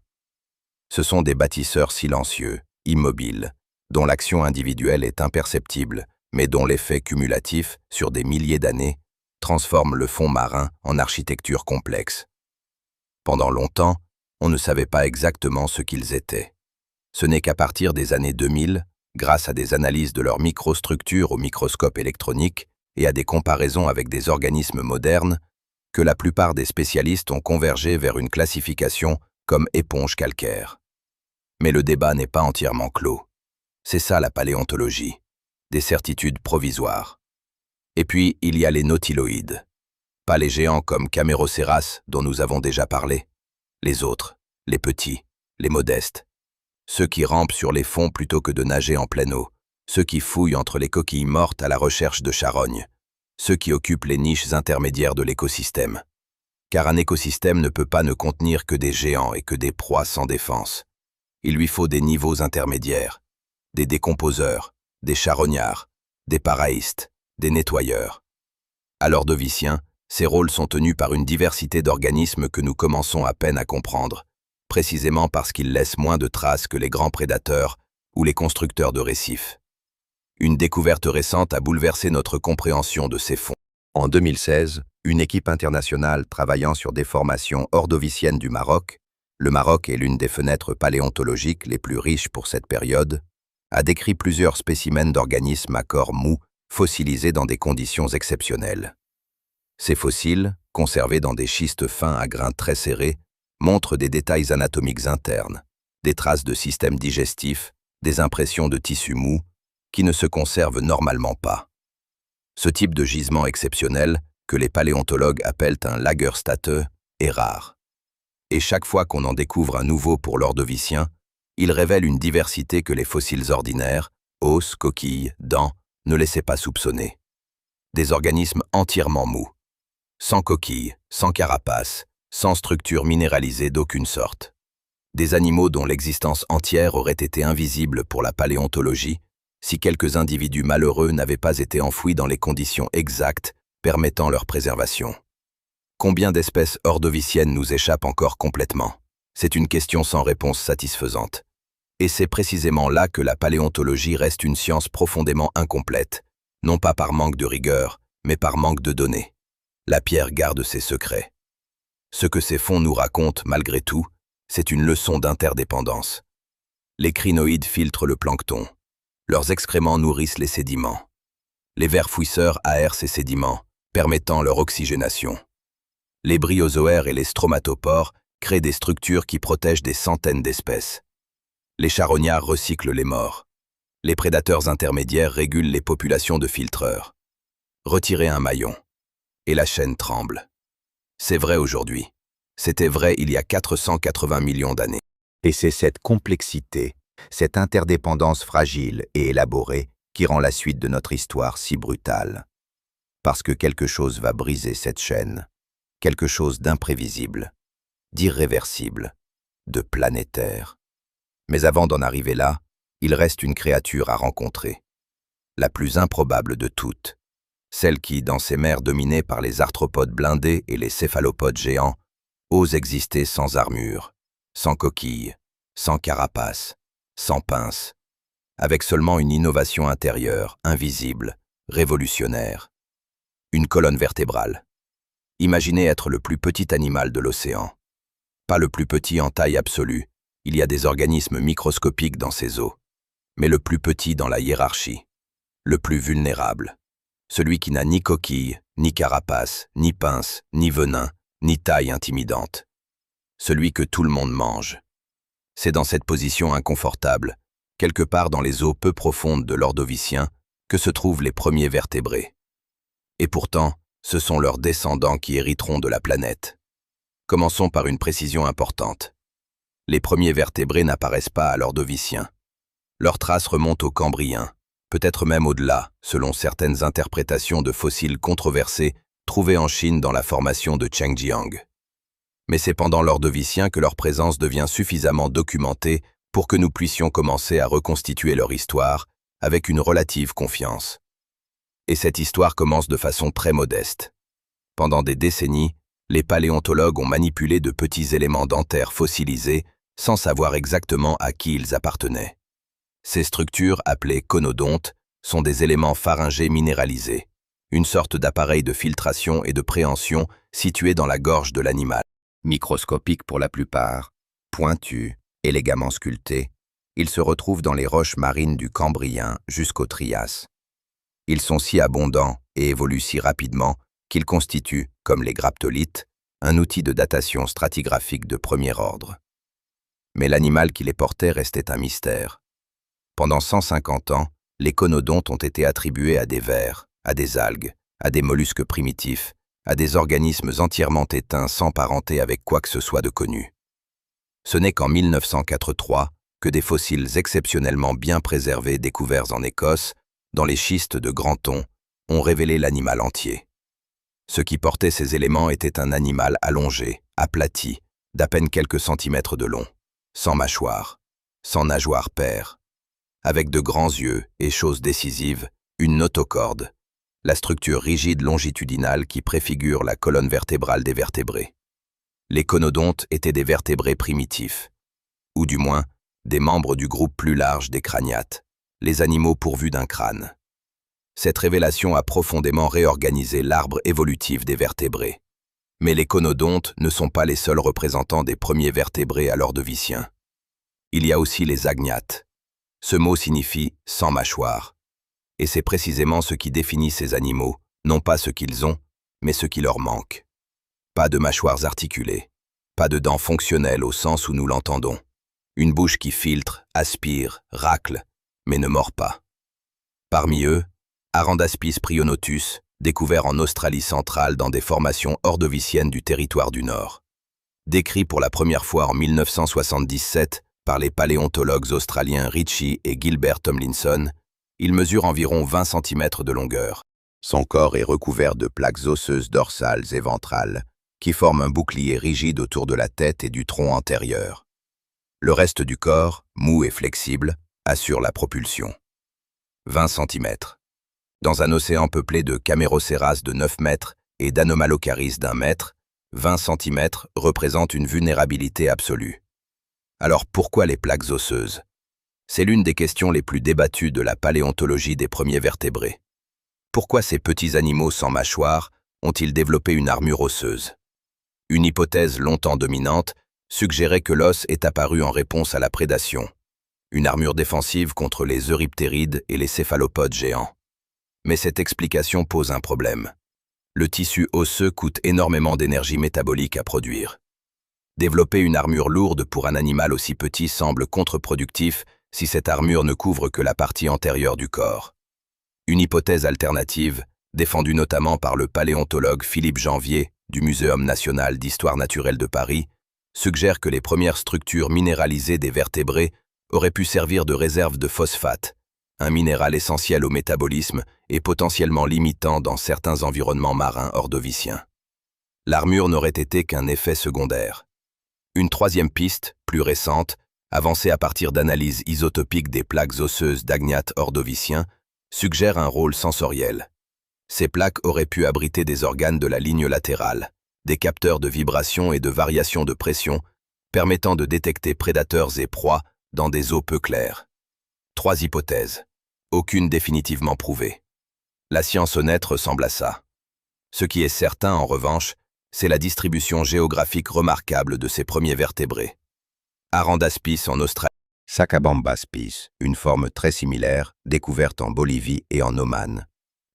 Ce sont des bâtisseurs silencieux, immobiles, dont l'action individuelle est imperceptible, mais dont l'effet cumulatif, sur des milliers d'années, transforme le fond marin en architecture complexe. Pendant longtemps, on ne savait pas exactement ce qu'ils étaient. Ce n'est qu'à partir des années 2000, grâce à des analyses de leur microstructure au microscope électronique et à des comparaisons avec des organismes modernes, que la plupart des spécialistes ont convergé vers une classification comme éponge calcaire. Mais le débat n'est pas entièrement clos. C'est ça la paléontologie, des certitudes provisoires. Et puis, il y a les nautiloïdes. Pas les géants comme Camérocéras dont nous avons déjà parlé. Les autres, les petits, les modestes. Ceux qui rampent sur les fonds plutôt que de nager en pleine eau. Ceux qui fouillent entre les coquilles mortes à la recherche de charognes. Ceux qui occupent les niches intermédiaires de l'écosystème. Car un écosystème ne peut pas ne contenir que des géants et que des proies sans défense. Il lui faut des niveaux intermédiaires, des décomposeurs, des charognards, des paraïstes, des nettoyeurs. À l'ordovicien, ces rôles sont tenus par une diversité d'organismes que nous commençons à peine à comprendre, précisément parce qu'ils laissent moins de traces que les grands prédateurs ou les constructeurs de récifs. Une découverte récente a bouleversé notre compréhension de ces fonds. En 2016, une équipe internationale travaillant sur des formations ordoviciennes du Maroc, le Maroc est l'une des fenêtres paléontologiques les plus riches pour cette période, a décrit plusieurs spécimens d'organismes à corps mou fossilisés dans des conditions exceptionnelles. Ces fossiles, conservés dans des schistes fins à grains très serrés, montrent des détails anatomiques internes, des traces de système digestif, des impressions de tissus mous, qui ne se conservent normalement pas. Ce type de gisement exceptionnel, que les paléontologues appellent un Lagerstätte, est rare. Et chaque fois qu'on en découvre un nouveau pour l'ordovicien, il révèle une diversité que les fossiles ordinaires, os, coquilles, dents, ne laissaient pas soupçonner. Des organismes entièrement mous, sans coquilles, sans carapace, sans structure minéralisée d'aucune sorte. Des animaux dont l'existence entière aurait été invisible pour la paléontologie si quelques individus malheureux n'avaient pas été enfouis dans les conditions exactes permettant leur préservation. Combien d'espèces ordoviciennes nous échappent encore complètement? C'est une question sans réponse satisfaisante. Et c'est précisément là que la paléontologie reste une science profondément incomplète, non pas par manque de rigueur, mais par manque de données. La pierre garde ses secrets. Ce que ces fonds nous racontent, malgré tout, c'est une leçon d'interdépendance. Les crinoïdes filtrent le plancton. Leurs excréments nourrissent les sédiments. Les vers fouisseurs aèrent ces sédiments, permettant leur oxygénation. Les bryozoaires et les stromatopores créent des structures qui protègent des centaines d'espèces. Les charognards recyclent les morts. Les prédateurs intermédiaires régulent les populations de filtreurs. Retirez un maillon, et la chaîne tremble. C'est vrai aujourd'hui. C'était vrai il y a 480 millions d'années. Et c'est cette complexité, cette interdépendance fragile et élaborée qui rend la suite de notre histoire si brutale. Parce que quelque chose va briser cette chaîne, quelque chose d'imprévisible, d'irréversible, de planétaire. Mais avant d'en arriver là, il reste une créature à rencontrer. La plus improbable de toutes, celle qui, dans ces mers dominées par les arthropodes blindés et les céphalopodes géants, ose exister sans armure, sans coquille, sans carapace, sans pince, avec seulement une innovation intérieure, invisible, révolutionnaire. Une colonne vertébrale. Imaginez être le plus petit animal de l'océan. Pas le plus petit en taille absolue, il y a des organismes microscopiques dans ces eaux, mais le plus petit dans la hiérarchie, le plus vulnérable, celui qui n'a ni coquille, ni carapace, ni pince, ni venin, ni taille intimidante, celui que tout le monde mange. C'est dans cette position inconfortable, quelque part dans les eaux peu profondes de l'Ordovicien, que se trouvent les premiers vertébrés. Et pourtant, ce sont leurs descendants qui hériteront de la planète. Commençons par une précision importante. Les premiers vertébrés n'apparaissent pas à l'Ordovicien. Leurs traces remontent au Cambrien, peut-être même au-delà, selon certaines interprétations de fossiles controversés trouvés en Chine dans la formation de Chengjiang. Mais c'est pendant l'Ordovicien que leur présence devient suffisamment documentée pour que nous puissions commencer à reconstituer leur histoire avec une relative confiance. Et cette histoire commence de façon très modeste. Pendant des décennies, les paléontologues ont manipulé de petits éléments dentaires fossilisés sans savoir exactement à qui ils appartenaient. Ces structures, appelées conodontes, sont des éléments pharyngés minéralisés, une sorte d'appareil de filtration et de préhension situé dans la gorge de l'animal. Microscopiques pour la plupart, pointus, élégamment sculptés, ils se retrouvent dans les roches marines du Cambrien jusqu'au Trias. Ils sont si abondants et évoluent si rapidement qu'ils constituent, comme les graptolites, un outil de datation stratigraphique de premier ordre. Mais l'animal qui les portait restait un mystère. Pendant 150 ans, les conodontes ont été attribués à des vers, à des algues, à des mollusques primitifs, à des organismes entièrement éteints sans parenté avec quoi que ce soit de connu. Ce n'est qu'en 1943 que des fossiles exceptionnellement bien préservés découverts en Écosse, dans les schistes de Granton, ont révélé l'animal entier. Ce qui portait ces éléments était un animal allongé, aplati, d'à peine quelques centimètres de long, sans mâchoire, sans nageoire paire, avec de grands yeux et, chose décisive, une notocorde, la structure rigide longitudinale qui préfigure la colonne vertébrale des vertébrés. Les conodontes étaient des vertébrés primitifs, ou du moins des membres du groupe plus large des craniates, les animaux pourvus d'un crâne. Cette révélation a profondément réorganisé l'arbre évolutif des vertébrés. Mais les conodontes ne sont pas les seuls représentants des premiers vertébrés à l'Ordovicien. Il y a aussi les agnates. Ce mot signifie « sans mâchoire ». Et c'est précisément ce qui définit ces animaux, non pas ce qu'ils ont, mais ce qui leur manque. Pas de mâchoires articulées, pas de dents fonctionnelles au sens où nous l'entendons. Une bouche qui filtre, aspire, racle, mais ne mord pas. Parmi eux, Arandaspis prionotus, découvert en Australie centrale dans des formations ordoviciennes du territoire du Nord. Décrit pour la première fois en 1977 par les paléontologues australiens Ritchie et Gilbert Tomlinson, il mesure environ 20 cm de longueur. Son corps est recouvert de plaques osseuses dorsales et ventrales, qui forment un bouclier rigide autour de la tête et du tronc antérieur. Le reste du corps, mou et flexible, assure la propulsion. 20 cm. Dans un océan peuplé de Camérocéras de 9 mètres et d'Anomalocaris d'1 mètre, 20 cm représente une vulnérabilité absolue. Alors pourquoi les plaques osseuses? C'est l'une des questions les plus débattues de la paléontologie des premiers vertébrés. Pourquoi ces petits animaux sans mâchoire ont-ils développé une armure osseuse? Une hypothèse longtemps dominante suggérait que l'os est apparu en réponse à la prédation, une armure défensive contre les euryptérides et les céphalopodes géants. Mais cette explication pose un problème. Le tissu osseux coûte énormément d'énergie métabolique à produire. Développer une armure lourde pour un animal aussi petit semble contre-productif si cette armure ne couvre que la partie antérieure du corps. Une hypothèse alternative, défendue notamment par le paléontologue Philippe Janvier du Muséum national d'histoire naturelle de Paris, suggère que les premières structures minéralisées des vertébrés auraient pu servir de réserve de phosphate, un minéral essentiel au métabolisme et potentiellement limitant dans certains environnements marins ordoviciens. L'armure n'aurait été qu'un effet secondaire. Une troisième piste, plus récente, avancée à partir d'analyses isotopiques des plaques osseuses d'agnates ordoviciens, suggère un rôle sensoriel. Ces plaques auraient pu abriter des organes de la ligne latérale, des capteurs de vibration et de variation de pression, permettant de détecter prédateurs et proies dans des eaux peu claires. 3 hypothèses, aucune définitivement prouvée. La science honnête ressemble à ça. Ce qui est certain, en revanche, c'est la distribution géographique remarquable de ces premiers vertébrés. Arandaspis en Australie. Sacabambaspis, une forme très similaire, découverte en Bolivie et en Oman.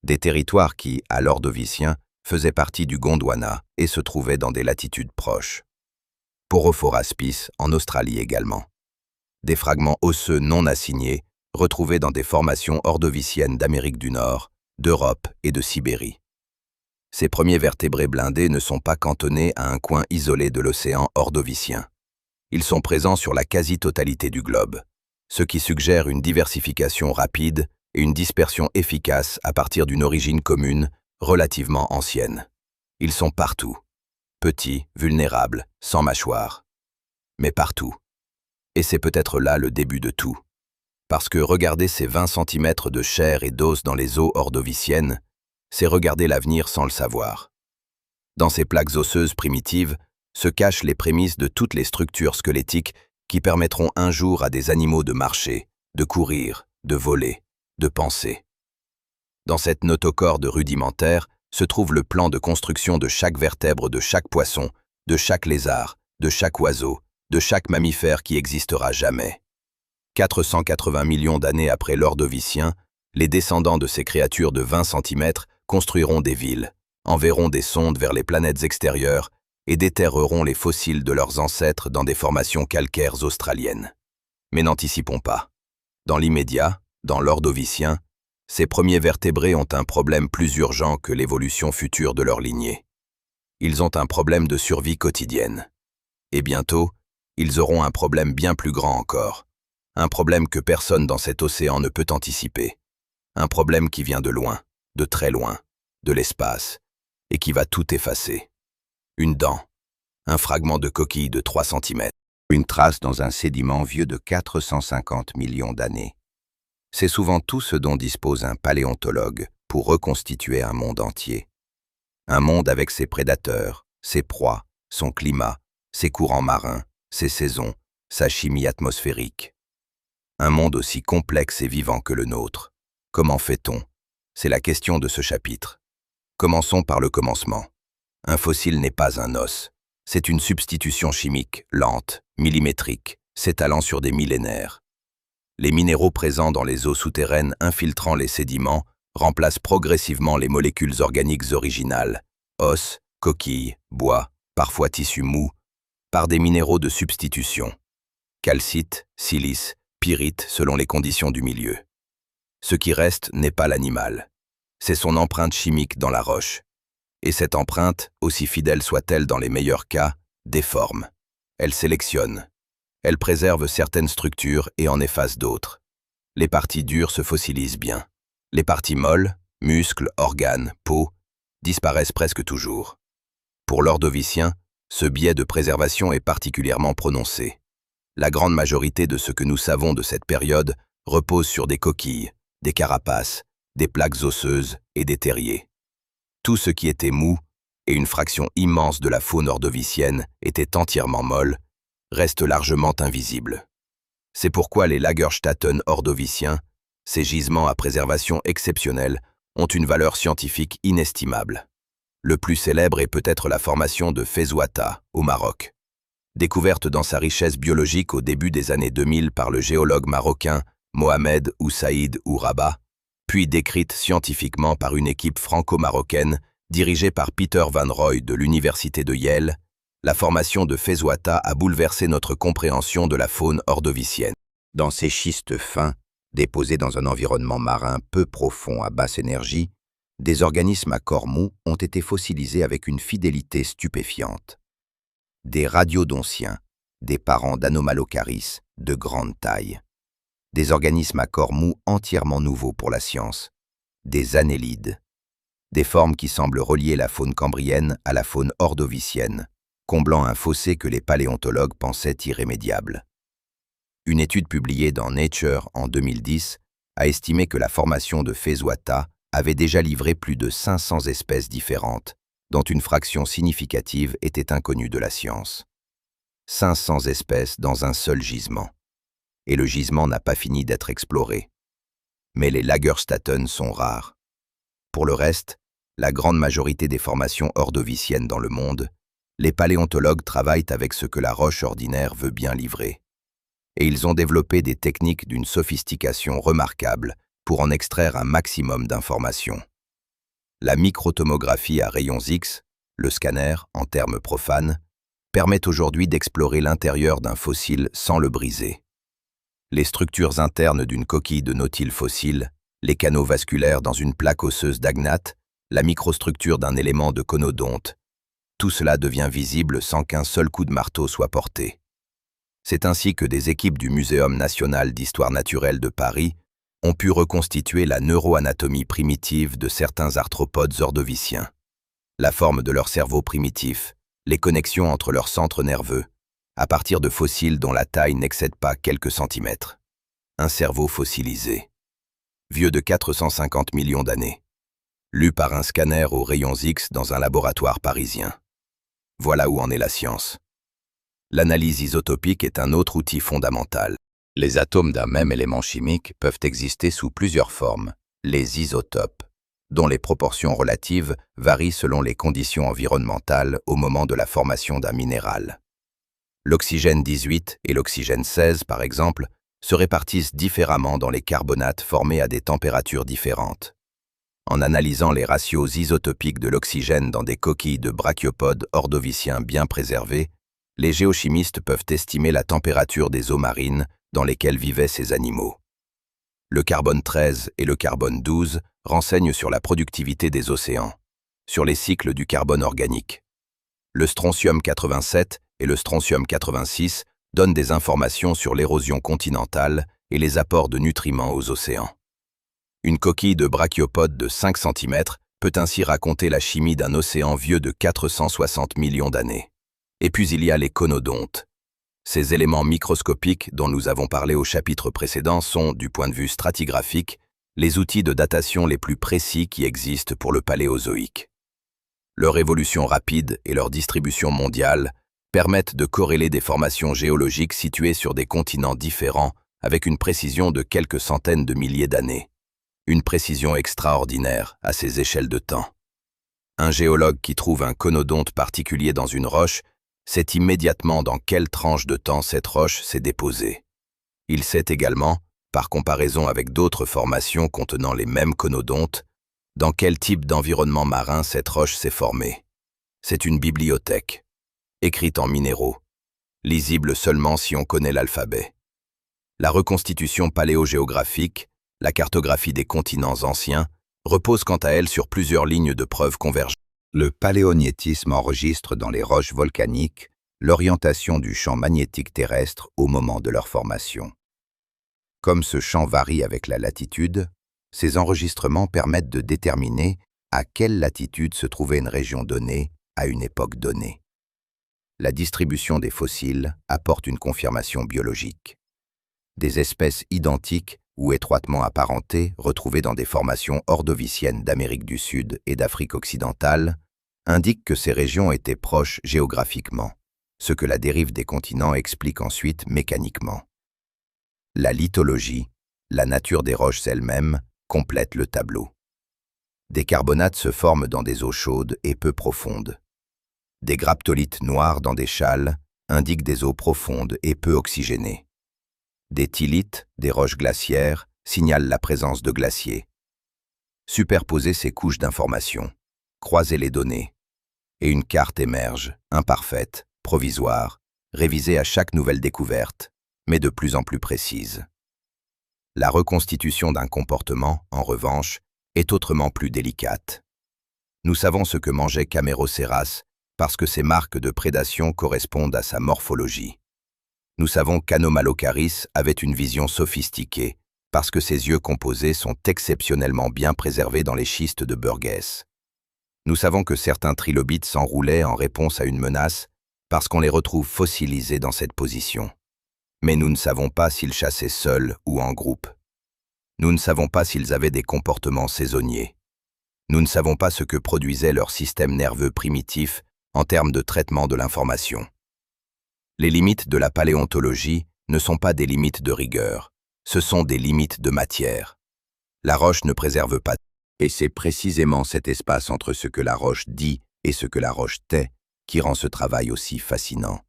Des territoires qui, à l'Ordovicien, faisaient partie du Gondwana et se trouvaient dans des latitudes proches. Porophoraspis en Australie également. Des fragments osseux non assignés, retrouvés dans des formations ordoviciennes d'Amérique du Nord, d'Europe et de Sibérie. Ces premiers vertébrés blindés ne sont pas cantonnés à un coin isolé de l'océan ordovicien. Ils sont présents sur la quasi-totalité du globe, ce qui suggère une diversification rapide et une dispersion efficace à partir d'une origine commune relativement ancienne. Ils sont partout, petits, vulnérables, sans mâchoire. Mais partout. Et c'est peut-être là le début de tout. Parce que regarder ces 20 cm de chair et d'os dans les eaux ordoviciennes, c'est regarder l'avenir sans le savoir. Dans ces plaques osseuses primitives se cachent les prémices de toutes les structures squelettiques qui permettront un jour à des animaux de marcher, de courir, de voler, de penser. Dans cette notocorde rudimentaire se trouve le plan de construction de chaque vertèbre de chaque poisson, de chaque lézard, de chaque oiseau, de chaque mammifère qui existera jamais. 480 millions d'années après l'Ordovicien, les descendants de ces créatures de 20 cm construiront des villes, enverront des sondes vers les planètes extérieures et déterreront les fossiles de leurs ancêtres dans des formations calcaires australiennes. Mais n'anticipons pas. Dans l'immédiat, dans l'Ordovicien, ces premiers vertébrés ont un problème plus urgent que l'évolution future de leur lignée. Ils ont un problème de survie quotidienne. Et bientôt, ils auront un problème bien plus grand encore. Un problème que personne dans cet océan ne peut anticiper. Un problème qui vient de loin, de très loin, de l'espace, et qui va tout effacer. Une dent, un fragment de coquille de 3 cm. Une trace dans un sédiment vieux de 450 millions d'années. C'est souvent tout ce dont dispose un paléontologue pour reconstituer un monde entier. Un monde avec ses prédateurs, ses proies, son climat, ses courants marins, ses saisons, sa chimie atmosphérique. Un monde aussi complexe et vivant que le nôtre. Comment fait-on? C'est la question de ce chapitre. Commençons par le commencement. Un fossile n'est pas un os. C'est une substitution chimique, lente, millimétrique, s'étalant sur des millénaires. Les minéraux présents dans les eaux souterraines infiltrant les sédiments remplacent progressivement les molécules organiques originales, os, coquilles, bois, parfois tissus mous, par des minéraux de substitution, calcite, silice, pyrite selon les conditions du milieu. Ce qui reste n'est pas l'animal, c'est son empreinte chimique dans la roche. Et cette empreinte, aussi fidèle soit-elle dans les meilleurs cas, déforme. Elle sélectionne. Elle préserve certaines structures et en efface d'autres. Les parties dures se fossilisent bien. Les parties molles, muscles, organes, peau, disparaissent presque toujours. Pour l'Ordovicien, ce biais de préservation est particulièrement prononcé. La grande majorité de ce que nous savons de cette période repose sur des coquilles, des carapaces, des plaques osseuses et des terriers. Tout ce qui était mou, et une fraction immense de la faune ordovicienne était entièrement molle, reste largement invisible. C'est pourquoi les Lagerstätten ordoviciens, ces gisements à préservation exceptionnelle, ont une valeur scientifique inestimable. Le plus célèbre est peut-être la formation de Fezouata, au Maroc. Découverte dans sa richesse biologique au début des années 2000 par le géologue marocain Mohamed Oussaïd Ouraba, puis décrite scientifiquement par une équipe franco-marocaine dirigée par Peter Van Roy de l'Université de Yale, La formation de Fezuata a bouleversé notre compréhension de la faune ordovicienne. Dans ces schistes fins, déposés dans un environnement marin peu profond à basse énergie, des organismes à corps mou ont été fossilisés avec une fidélité stupéfiante. Des radiodontiens, des parents d'Anomalocaris de grande taille. Des organismes à corps mou entièrement nouveaux pour la science. Des annélides. Des formes qui semblent relier la faune cambrienne à la faune ordovicienne, comblant un fossé que les paléontologues pensaient irrémédiable. Une étude publiée dans Nature en 2010 a estimé que la formation de Fezuata avait déjà livré plus de 500 espèces différentes, dont une fraction significative était inconnue de la science. 500 espèces dans un seul gisement. Et le gisement n'a pas fini d'être exploré. Mais les Lagerstätten sont rares. Pour le reste, la grande majorité des formations ordoviciennes dans le monde, les paléontologues travaillent avec ce que la roche ordinaire veut bien livrer. Et ils ont développé des techniques d'une sophistication remarquable pour en extraire un maximum d'informations. La microtomographie à rayons X, le scanner en termes profanes, permet aujourd'hui d'explorer l'intérieur d'un fossile sans le briser. Les structures internes d'une coquille de nautile fossile, les canaux vasculaires dans une plaque osseuse d'agnate, la microstructure d'un élément de conodonte, tout cela devient visible sans qu'un seul coup de marteau soit porté. C'est ainsi que des équipes du Muséum national d'histoire naturelle de Paris ont pu reconstituer la neuroanatomie primitive de certains arthropodes ordoviciens, la forme de leur cerveau primitif, les connexions entre leurs centres nerveux, à partir de fossiles dont la taille n'excède pas quelques centimètres. Un cerveau fossilisé, vieux de 450 millions d'années, lu par un scanner aux rayons X dans un laboratoire parisien. Voilà où en est la science. L'analyse isotopique est un autre outil fondamental. Les atomes d'un même élément chimique peuvent exister sous plusieurs formes, les isotopes, dont les proportions relatives varient selon les conditions environnementales au moment de la formation d'un minéral. L'oxygène 18 et l'oxygène 16, par exemple, se répartissent différemment dans les carbonates formés à des températures différentes. En analysant les ratios isotopiques de l'oxygène dans des coquilles de brachiopodes ordoviciens bien préservées, les géochimistes peuvent estimer la température des eaux marines dans lesquelles vivaient ces animaux. Le carbone 13 et le carbone 12 renseignent sur la productivité des océans, sur les cycles du carbone organique. Le strontium 87 et le strontium 86 donnent des informations sur l'érosion continentale et les apports de nutriments aux océans. Une coquille de brachiopode de 5 cm peut ainsi raconter la chimie d'un océan vieux de 460 millions d'années. Et puis il y a les conodontes. Ces éléments microscopiques dont nous avons parlé au chapitre précédent sont, du point de vue stratigraphique, les outils de datation les plus précis qui existent pour le Paléozoïque. Leur évolution rapide et leur distribution mondiale permettent de corréler des formations géologiques situées sur des continents différents avec une précision de quelques centaines de milliers d'années. Une précision extraordinaire à ces échelles de temps. Un géologue qui trouve un conodonte particulier dans une roche sait immédiatement dans quelle tranche de temps cette roche s'est déposée. Il sait également, par comparaison avec d'autres formations contenant les mêmes conodontes, dans quel type d'environnement marin cette roche s'est formée. C'est une bibliothèque, écrite en minéraux, lisible seulement si on connaît l'alphabet. La reconstitution paléogéographique, la cartographie des continents anciens, repose quant à elle sur plusieurs lignes de preuves convergentes. Le paléognétisme enregistre dans les roches volcaniques l'orientation du champ magnétique terrestre au moment de leur formation. Comme ce champ varie avec la latitude, ces enregistrements permettent de déterminer à quelle latitude se trouvait une région donnée à une époque donnée. La distribution des fossiles apporte une confirmation biologique. Des espèces identiques ou étroitement apparentées retrouvées dans des formations ordoviciennes d'Amérique du Sud et d'Afrique occidentale indiquent que ces régions étaient proches géographiquement, ce que la dérive des continents explique ensuite mécaniquement. La lithologie, la nature des roches elles-mêmes, complète le tableau. Des carbonates se forment dans des eaux chaudes et peu profondes. Des graptolites noirs dans des chales indiquent des eaux profondes et peu oxygénées. Des tylites, des roches glaciaires, signalent la présence de glaciers. Superposez ces couches d'informations, croisez les données, et une carte émerge, imparfaite, provisoires, révisées à chaque nouvelle découverte, mais de plus en plus précises. La reconstitution d'un comportement, en revanche, est autrement plus délicate. Nous savons ce que mangeait Camero-Serras parce que ses marques de prédation correspondent à sa morphologie. Nous savons qu'Anomalocaris avait une vision sophistiquée parce que ses yeux composés sont exceptionnellement bien préservés dans les schistes de Burgess. Nous savons que certains trilobites s'enroulaient en réponse à une menace parce qu'on les retrouve fossilisés dans cette position. Mais nous ne savons pas s'ils chassaient seuls ou en groupe. Nous ne savons pas s'ils avaient des comportements saisonniers. Nous ne savons pas ce que produisait leur système nerveux primitif en termes de traitement de l'information. Les limites de la paléontologie ne sont pas des limites de rigueur, ce sont des limites de matière. La roche ne préserve pas, et c'est précisément cet espace entre ce que la roche dit et ce que la roche tait qui rend ce travail aussi fascinant.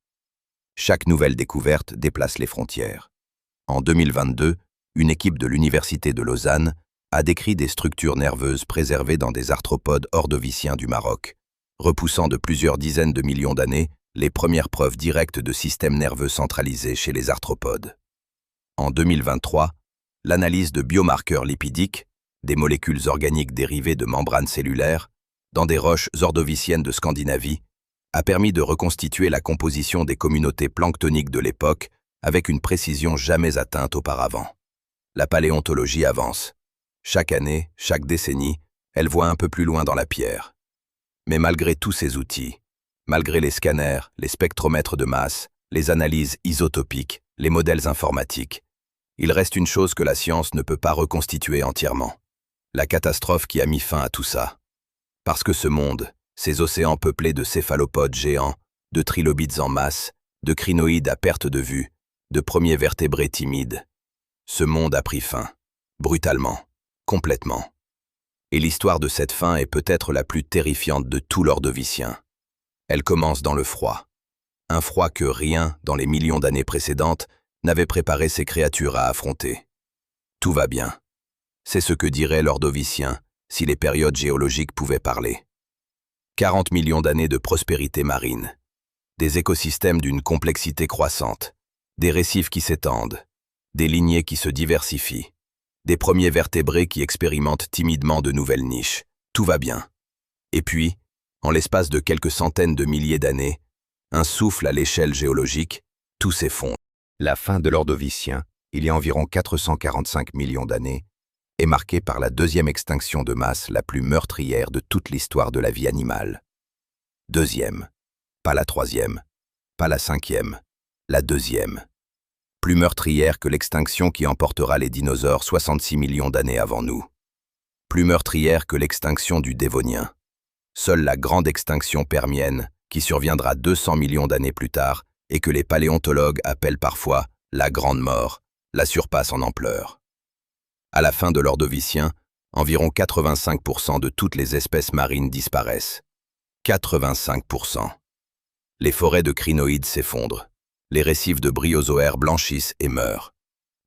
Chaque nouvelle découverte déplace les frontières. En 2022, une équipe de l'Université de Lausanne a décrit des structures nerveuses préservées dans des arthropodes ordoviciens du Maroc, repoussant de plusieurs dizaines de millions d'années les premières preuves directes de systèmes nerveux centralisés chez les arthropodes. En 2023, l'analyse de biomarqueurs lipidiques, des molécules organiques dérivées de membranes cellulaires, dans des roches ordoviciennes de Scandinavie, a permis de reconstituer la composition des communautés planctoniques de l'époque avec une précision jamais atteinte auparavant. La paléontologie avance. Chaque année, chaque décennie, elle voit un peu plus loin dans la pierre. Mais malgré tous ces outils, malgré les scanners, les spectromètres de masse, les analyses isotopiques, les modèles informatiques, il reste une chose que la science ne peut pas reconstituer entièrement. La catastrophe qui a mis fin à tout ça. Parce que ce monde, ces océans peuplés de céphalopodes géants, de trilobites en masse, de crinoïdes à perte de vue, de premiers vertébrés timides, ce monde a pris fin, brutalement, complètement. Et l'histoire de cette fin est peut-être la plus terrifiante de tout l'ordovicien. Elle commence dans le froid. Un froid que rien, dans les millions d'années précédentes, n'avait préparé ces créatures à affronter. Tout va bien. C'est ce que dirait l'ordovicien si les périodes géologiques pouvaient parler. 40 millions d'années de prospérité marine, des écosystèmes d'une complexité croissante, des récifs qui s'étendent, des lignées qui se diversifient, des premiers vertébrés qui expérimentent timidement de nouvelles niches. Tout va bien. Et puis, en l'espace de quelques centaines de milliers d'années, un souffle à l'échelle géologique, tout s'effondre. La fin de l'ordovicien, il y a environ 445 millions d'années, est marquée par la deuxième extinction de masse la plus meurtrière de toute l'histoire de la vie animale. Deuxième, pas la troisième, pas la cinquième, la deuxième. Plus meurtrière que l'extinction qui emportera les dinosaures 66 millions d'années avant nous. Plus meurtrière que l'extinction du Dévonien. Seule la grande extinction permienne, qui surviendra 200 millions d'années plus tard et que les paléontologues appellent parfois la Grande Mort, la surpasse en ampleur. À la fin de l'ordovicien, environ 85% de toutes les espèces marines disparaissent. 85%. Les forêts de crinoïdes s'effondrent. Les récifs de bryozoaires blanchissent et meurent.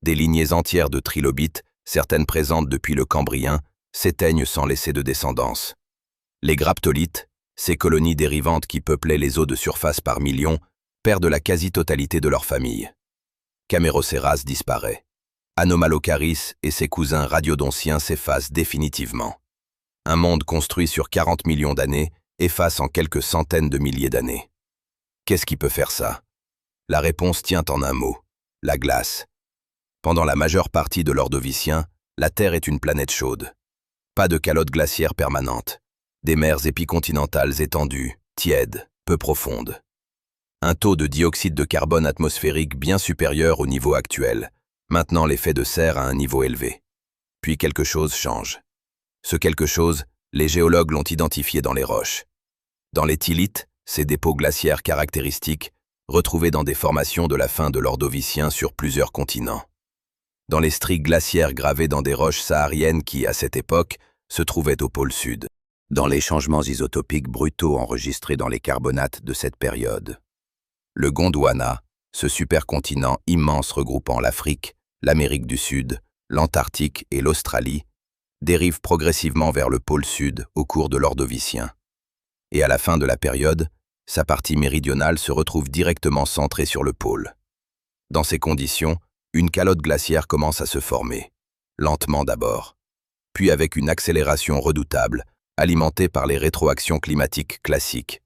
Des lignées entières de trilobites, certaines présentes depuis le Cambrien, s'éteignent sans laisser de descendance. Les graptolites, ces colonies dérivantes qui peuplaient les eaux de surface par millions, perdent la quasi-totalité de leur famille. Camero-Serras disparaît. Anomalocaris et ses cousins radiodonciens s'effacent définitivement. Un monde construit sur 40 millions d'années efface en quelques centaines de milliers d'années. Qu'est-ce qui peut faire ça? La réponse tient en un mot, la glace. Pendant la majeure partie de l'ordovicien, la Terre est une planète chaude. Pas de calotte glaciaire permanente. Des mers épicontinentales étendues, tièdes, peu profondes. Un taux de dioxyde de carbone atmosphérique bien supérieur au niveau actuel. Maintenant l'effet de serre à un niveau élevé. Puis quelque chose change. Ce quelque chose, les géologues l'ont identifié dans les roches. Dans les thylites, ces dépôts glaciaires caractéristiques, retrouvés dans des formations de la fin de l'ordovicien sur plusieurs continents. Dans les striques glaciaires gravées dans des roches sahariennes qui, à cette époque, se trouvaient au pôle sud. Dans les changements isotopiques brutaux enregistrés dans les carbonates de cette période. Le Gondwana, ce supercontinent immense regroupant l'Afrique, l'Amérique du Sud, l'Antarctique et l'Australie, dérive progressivement vers le pôle sud au cours de l'ordovicien. Et à la fin de la période, Sa partie méridionale se retrouve directement centrée sur le pôle. Dans ces conditions, une calotte glaciaire commence à se former, lentement d'abord, puis avec une accélération redoutable, alimentée par les rétroactions climatiques classiques.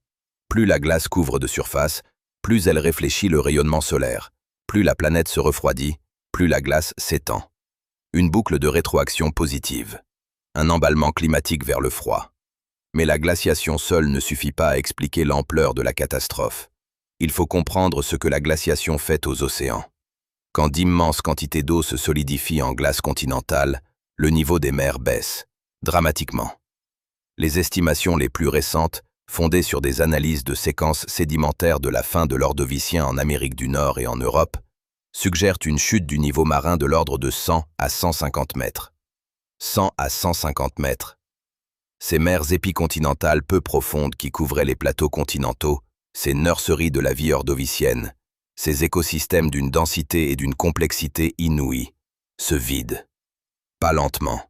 Plus la glace couvre de surface, plus elle réfléchit le rayonnement solaire, plus la planète se refroidit, plus la glace s'étend. Une boucle de rétroaction positive. Un emballement climatique vers le froid. Mais la glaciation seule ne suffit pas à expliquer l'ampleur de la catastrophe. Il faut comprendre ce que la glaciation fait aux océans. Quand d'immenses quantités d'eau se solidifient en glace continentale, le niveau des mers baisse, dramatiquement. Les estimations les plus récentes, fondées sur des analyses de séquences sédimentaires de la fin de l'Ordovicien en Amérique du Nord et en Europe, suggèrent une chute du niveau marin de l'ordre de 100 à 150 mètres. 100 à 150 mètres. Ces mers épicontinentales peu profondes qui couvraient les plateaux continentaux, ces nurseries de la vie ordovicienne, ces écosystèmes d'une densité et d'une complexité inouïes, se vident. Pas lentement,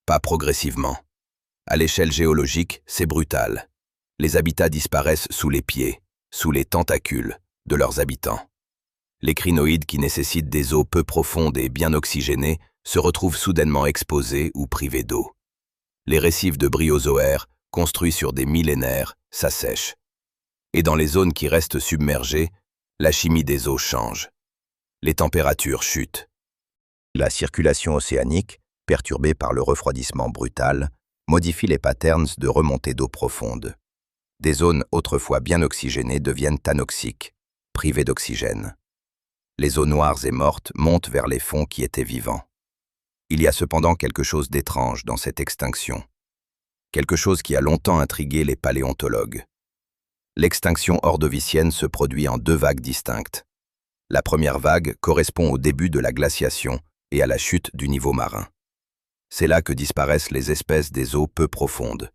pas progressivement. À l'échelle géologique, c'est brutal. Les habitats disparaissent sous les pieds, sous les tentacules de leurs habitants. Les crinoïdes qui nécessitent des eaux peu profondes et bien oxygénées se retrouvent soudainement exposés ou privés d'eau. Les récifs de bryozoaires, construits sur des millénaires, s'assèchent. Et dans les zones qui restent submergées, la chimie des eaux change. Les températures chutent. La circulation océanique, perturbée par le refroidissement brutal, modifie les patterns de remontée d'eau profonde. Des zones autrefois bien oxygénées deviennent anoxiques, privées d'oxygène. Les eaux noires et mortes montent vers les fonds qui étaient vivants. Il y a cependant quelque chose d'étrange dans cette extinction. Quelque chose qui a longtemps intrigué les paléontologues. L'extinction ordovicienne se produit en deux vagues distinctes. La première vague correspond au début de la glaciation et à la chute du niveau marin. C'est là que disparaissent les espèces des eaux peu profondes,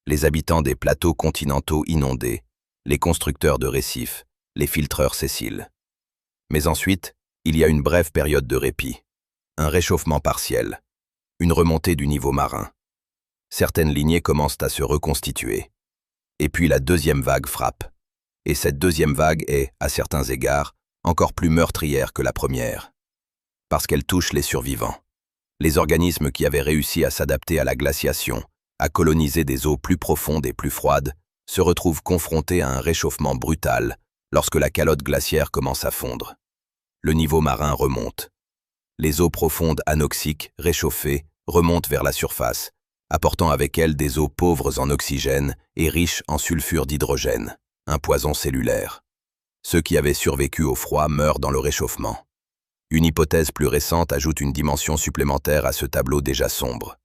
les habitants des plateaux continentaux inondés, les constructeurs de récifs, les filtreurs sessiles. Mais ensuite, il y a une brève période de répit, un réchauffement partiel, une remontée du niveau marin. Certaines lignées commencent à se reconstituer. Et puis la deuxième vague frappe. Et cette deuxième vague est, à certains égards, encore plus meurtrière que la première. Parce qu'elle touche les survivants. Les organismes qui avaient réussi à s'adapter à la glaciation, à coloniser des eaux plus profondes et plus froides, se retrouvent confrontés à un réchauffement brutal lorsque la calotte glaciaire commence à fondre. Le niveau marin remonte. Les eaux profondes anoxiques, réchauffées, remontent vers la surface, apportant avec elles des eaux pauvres en oxygène et riches en sulfure d'hydrogène, un poison cellulaire. Ceux qui avaient survécu au froid meurent dans le réchauffement. Une hypothèse plus récente ajoute une dimension supplémentaire à ce tableau déjà sombre.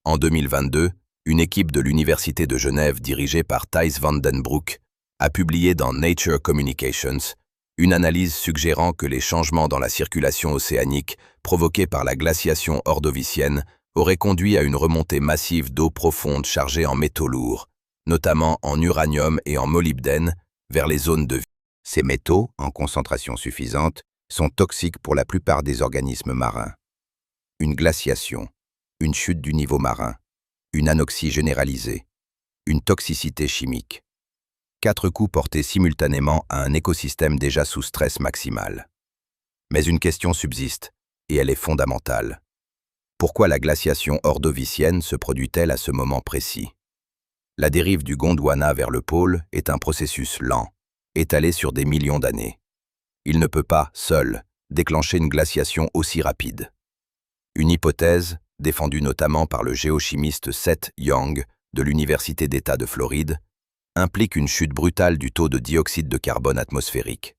En 2022, une équipe de l'Université de Genève dirigée par Thijs van den Broek a publié dans Nature Communications une analyse suggérant que les changements dans la circulation océanique provoqués par la glaciation ordovicienne auraient conduit à une remontée massive d'eau profonde chargée en métaux lourds, notamment en uranium et en molybdène, vers les zones de vie. Ces métaux, en concentration suffisante, sont toxiques pour la plupart des organismes marins. Une glaciation, une chute du niveau marin, une anoxie généralisée, une toxicité chimique. 4 coups portés simultanément à un écosystème déjà sous stress maximal. Mais une question subsiste, et elle est fondamentale. Pourquoi la glaciation ordovicienne se produit-elle à ce moment précis? La dérive du Gondwana vers le pôle est un processus lent, étalé sur des millions d'années. Il ne peut pas, seul, déclencher une glaciation aussi rapide. Une hypothèse, défendue notamment par le géochimiste Seth Young de l'Université d'État de Floride, implique une chute brutale du taux de dioxyde de carbone atmosphérique.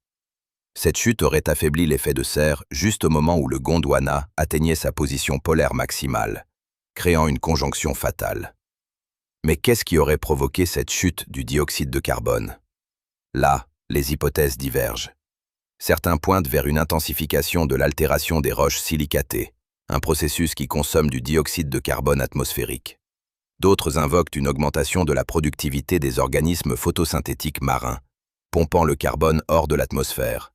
Cette chute aurait affaibli l'effet de serre juste au moment où le Gondwana atteignait sa position polaire maximale, créant une conjonction fatale. Mais qu'est-ce qui aurait provoqué cette chute du dioxyde de carbone? Là, les hypothèses divergent. Certains pointent vers une intensification de l'altération des roches silicatées, un processus qui consomme du dioxyde de carbone atmosphérique. D'autres invoquent une augmentation de la productivité des organismes photosynthétiques marins, pompant le carbone hors de l'atmosphère.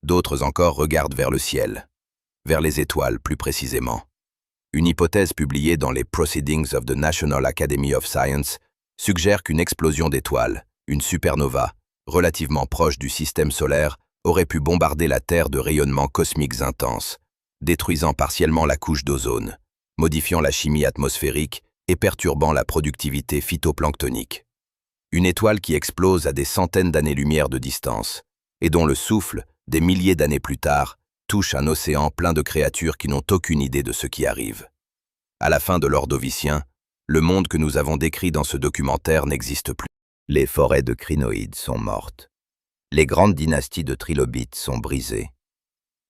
D'autres encore regardent vers le ciel, vers les étoiles plus précisément. Une hypothèse publiée dans les Proceedings of the National Academy of Science suggère qu'une explosion d'étoiles, une supernova, relativement proche du système solaire, aurait pu bombarder la Terre de rayonnements cosmiques intenses, détruisant partiellement la couche d'ozone, modifiant la chimie atmosphérique et perturbant la productivité phytoplanctonique. Une étoile qui explose à des centaines d'années-lumière de distance, et dont le souffle, des milliers d'années plus tard, touche un océan plein de créatures qui n'ont aucune idée de ce qui arrive. À la fin de l'Ordovicien, le monde que nous avons décrit dans ce documentaire n'existe plus. Les forêts de crinoïdes sont mortes. Les grandes dynasties de trilobites sont brisées.